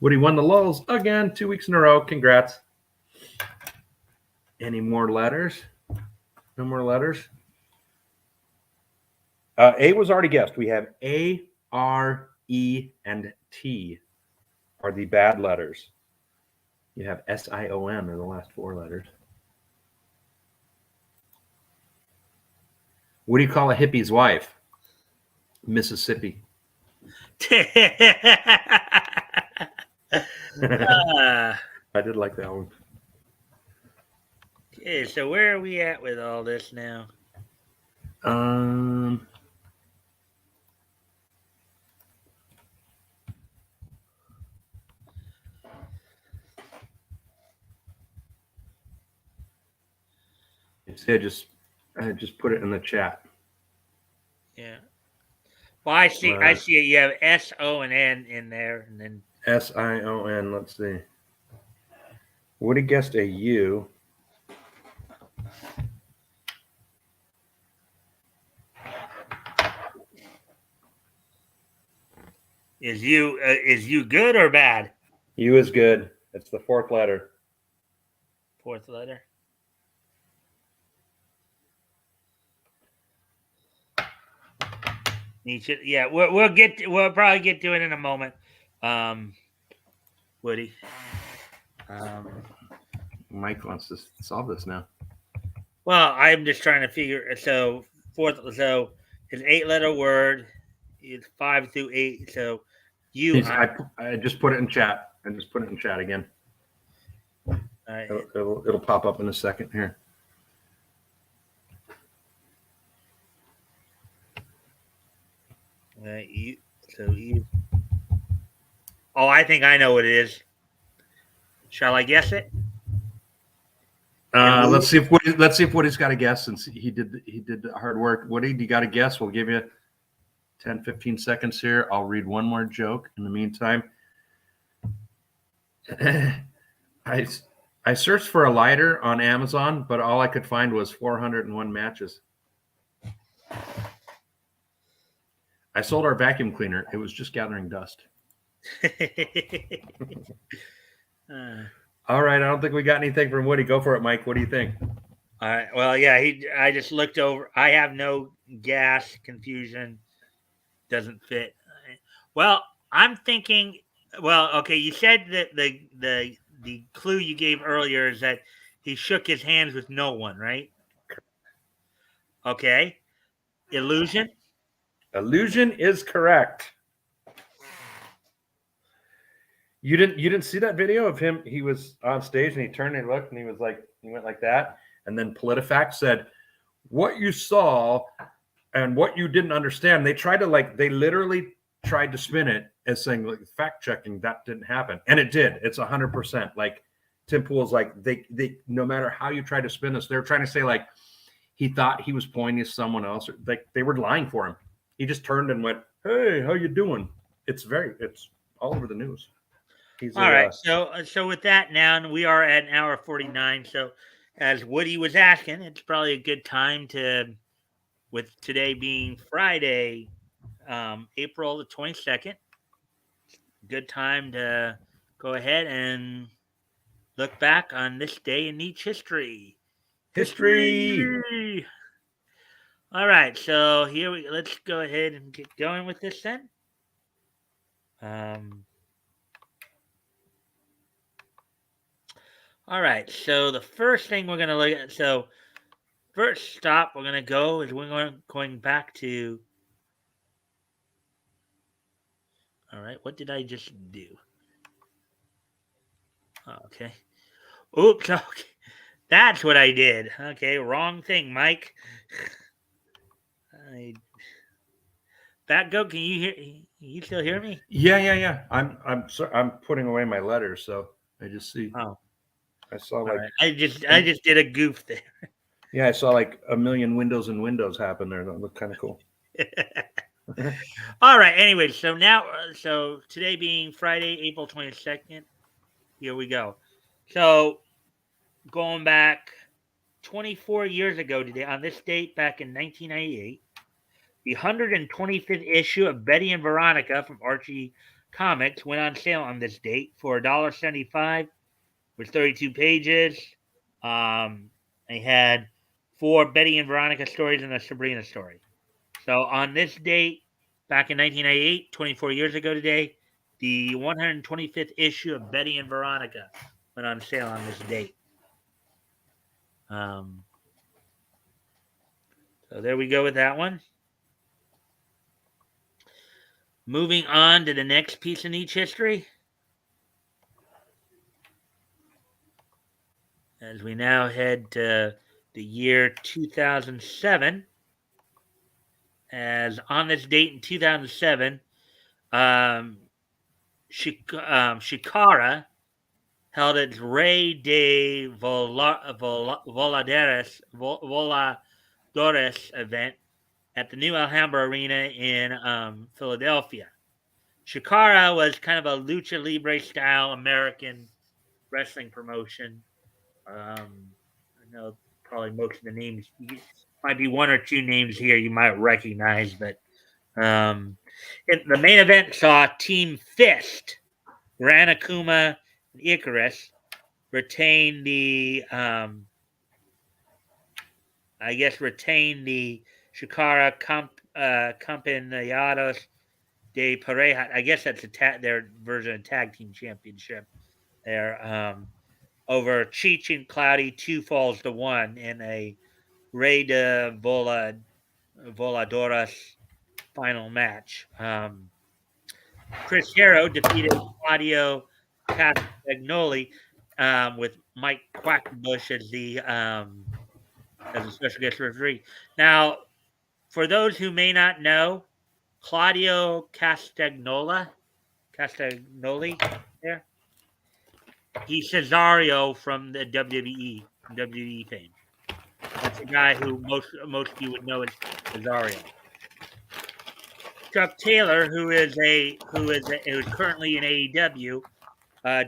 Woody won the Lulls again 2 weeks in a row. Congrats. Any more letters? No more letters? A was already guessed. We have A, R, E, and T are the bad letters. You have S-I-O-N are the last 4 letters. What do you call a hippie's wife? Mississippi. I did like that one. Okay, so where are we at with all this now? I just put it in the chat. Yeah. Well, I see. I see it. You have S-O-N in there, and then S-I-O-N. Let's see. Woody guessed a U. Is you good or bad? U is good. It's the 4th letter. 4th letter. Yeah, we'll probably get to it in a moment. Woody. Mike wants to solve this now. Well, I'm just trying to figure. So it's 8-letter word. It's 5 through 8. So I just put it in chat. I just put it in chat again. It'll pop up in a second here. Oh, I think I know what it is. Shall I guess it? Let's see if Woody's got a guess, since he did the hard work. Woody, you got a guess? We'll give you 10, 15 seconds here. I'll read one more joke in the meantime. I searched for a lighter on Amazon, but all I could find was 401 matches. I sold our vacuum cleaner. It was just gathering dust. All right. I don't think we got anything from Woody. Go for it, Mike. What do you think? All right. Well, yeah, I just looked over. I have no gas. Confusion doesn't fit. Well, I'm thinking. Well, okay. You said that the clue you gave earlier is that he shook his hands with no one, right? Okay. Illusion. Illusion is correct. You didn't see that video of him? He was on stage and he turned and he looked and he went like that. And then PolitiFact said, what you saw and what you didn't understand. They literally tried to spin it as saying, like, fact checking, that didn't happen. And it did. It's 100%. Like Tim Pool's like, they no matter how you try to spin this, they're trying to say like he thought he was pointing to someone else. Like they were lying for him. He just turned and went, hey, how you doing? It's all over the news. All right. So with that now, we are at an hour 49. So as Woody was asking, it's probably a good time to, with today being Friday, April the 22nd, good time to go ahead and look back on this day in each history. History. All right. So let's go ahead and get going with this then. All right, so the first thing we're going to look at, so first stop we're going to go is we're going back to, all right, what did I just do? Okay. Oops, okay. That's what I did. Okay, wrong thing, Mike. Batgoat, can you hear? You still hear me? Yeah. I'm putting away my letters, so I just see. Oh, I saw all like right. I just did a goof there. yeah, I saw like a million windows and windows happen there. That looked kind of cool. All right. Anyway, so now, so today being Friday, April 22nd, here we go. So going back 24 years ago today, on this date back in 1998, the 125th issue of Betty and Veronica from Archie Comics went on sale on this date for $1.75 with 32 pages. They had 4 Betty and Veronica stories and a Sabrina story. So on this date, back in 1998, 24 years ago today, the 125th issue of Betty and Veronica went on sale on this date. Um, so there we go with that one. Moving on to the next piece in each history. As we now head to the year 2007. As on this date in 2007, Shikara held its Rey de Voladores event at the new Alhambra Arena in Philadelphia. Shikara was kind of a lucha libre style American wrestling promotion. I know probably most of the names might be one or two names here you might recognize, but the main event saw Team Fist, Ranakuma, and Icarus retain the Shikara Campeonatos de Pareja. I guess that's their version of tag team championship. There, over Cheech and Cloudy, 2-1 in a Rey de Voladoras final match. Chris Hero defeated Claudio Castagnoli with Mike Quackenbush as a special guest referee. Now, for those who may not know, Claudio Castagnoli, there, he's Cesario from the WWE fame. That's the guy who most of you would know as Cesario. Chuck Taylor, who's currently in AEW,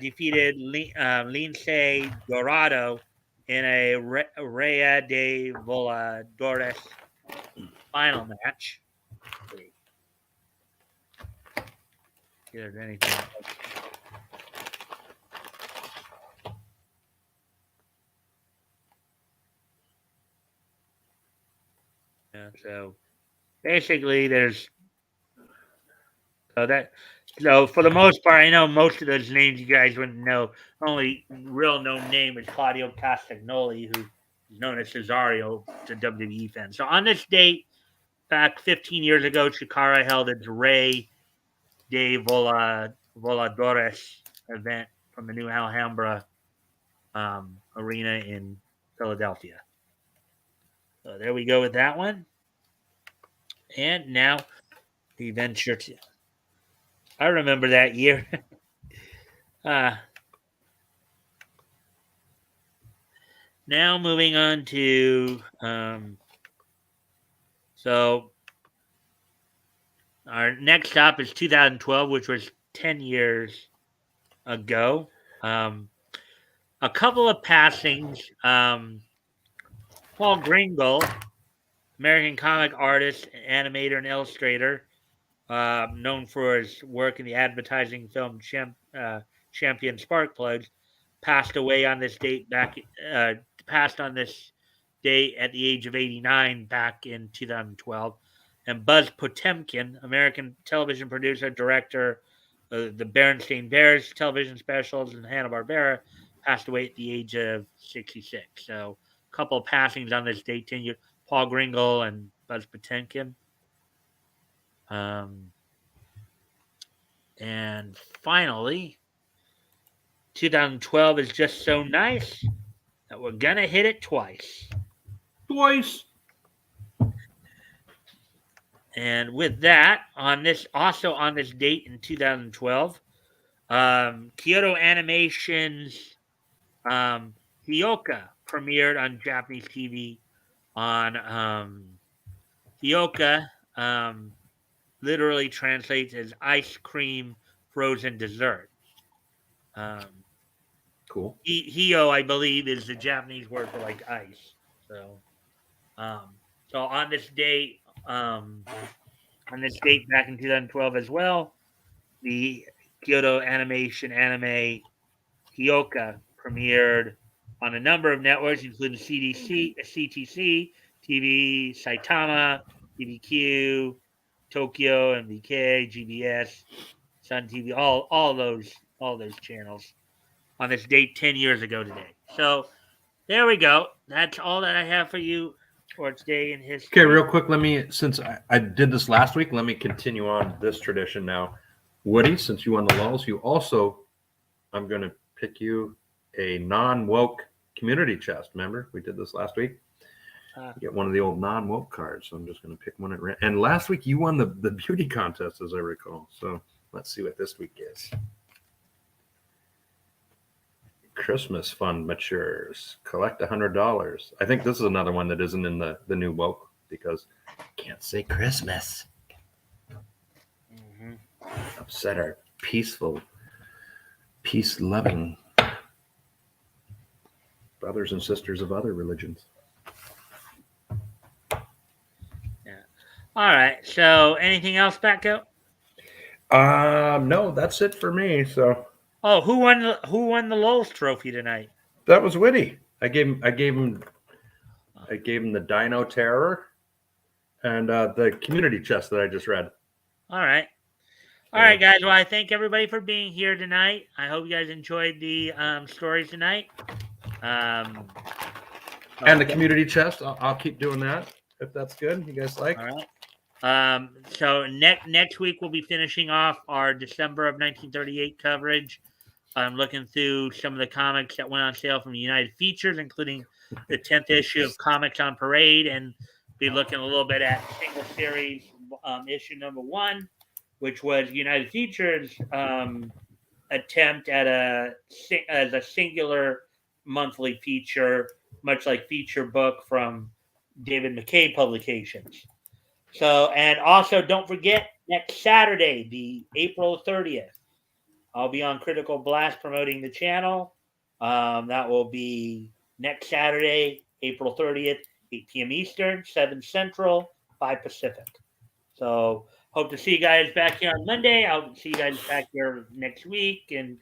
defeated Lince Dorado in a Rhea de Voladores final match. Let's see if there's anything else. Yeah, so basically, so for the most part, I know most of those names you guys wouldn't know. Only real known name is Claudio Castagnoli, who is known as Cesario to WWE fans. So on this date, back 15 years ago, Chikara held its Rey de Voladores event from the new Alhambra arena in Philadelphia. So there we go with that one. And now we venture to. I remember that year. Now moving on to so our next stop is 2012, which was 10 years ago. A couple of passings. Paul Gringle, American comic artist, animator, and illustrator, known for his work in the advertising film Champion Sparkplugs, passed away on this date passed on this date at the age of 89 back in 2012. And Buzz Potemkin, American television producer, director of the Berenstain Bears television specials and Hanna-Barbera, passed away at the age of 66. So a couple of passings on this date, 10 years. Paul Gringle and Buzz Potemkin. And finally, 2012 is just so nice. that we're gonna hit it twice. Twice. And with that, on this date in 2012, Kyoto Animation's Hyoka premiered on Japanese TV on Hyoka. Literally translates as ice cream frozen dessert. Cool. Hio, I believe, is the Japanese word for like ice. So, so on this date back in 2012 as well, the Kyoto Animation anime Hyoka premiered on a number of networks, including CTC, TV, Saitama, TVQ, Tokyo, MBK, GBS, Sun TV, all those channels on this date 10 years ago today. So there we go. That's all that I have for you for today in history. Okay, real quick, since I did this last week, let me continue on this tradition now. Woody, since you won the lulls, I'm going to pick you a non-woke community chest. Remember, we did this last week. Get one of the old non-woke cards. So I'm just going to pick one at random. And last week you won the beauty contest, as I recall. So let's see what this week is. Christmas fund matures. Collect $100. I think this is another one that isn't in the new woke because I can't say Christmas. Mm-hmm. Upset our peace-loving brothers and sisters of other religions. Yeah. All right. So, anything else, Batgoat? No, that's it for me. So. Oh, who won the Lowell's Trophy tonight? That was Witty. I gave him the Dino Terror and the community chest that I just read. All right. All right, guys. Well, I thank everybody for being here tonight. I hope you guys enjoyed the stories tonight. And the community chest, I'll keep doing that if that's good. You guys like? All right. So next week we'll be finishing off our December of 1938 coverage. I'm looking through some of the comics that went on sale from United Features, including the 10th issue of Comics on Parade, and be looking a little bit at single series issue number 1, which was United Features' attempt at as a singular monthly feature, much like Feature Book from David McKay Publications. So, and also don't forget, next Saturday, the April 30th, I'll be on Critical Blast promoting the channel. That will be next Saturday, April 30th, 8 p.m. Eastern, 7 Central, 5 Pacific. So hope to see you guys back here on Monday. I'll see you guys back here next week and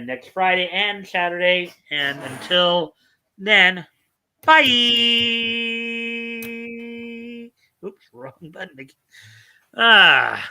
next Friday and Saturday. And until then, bye. Oops, wrong button again.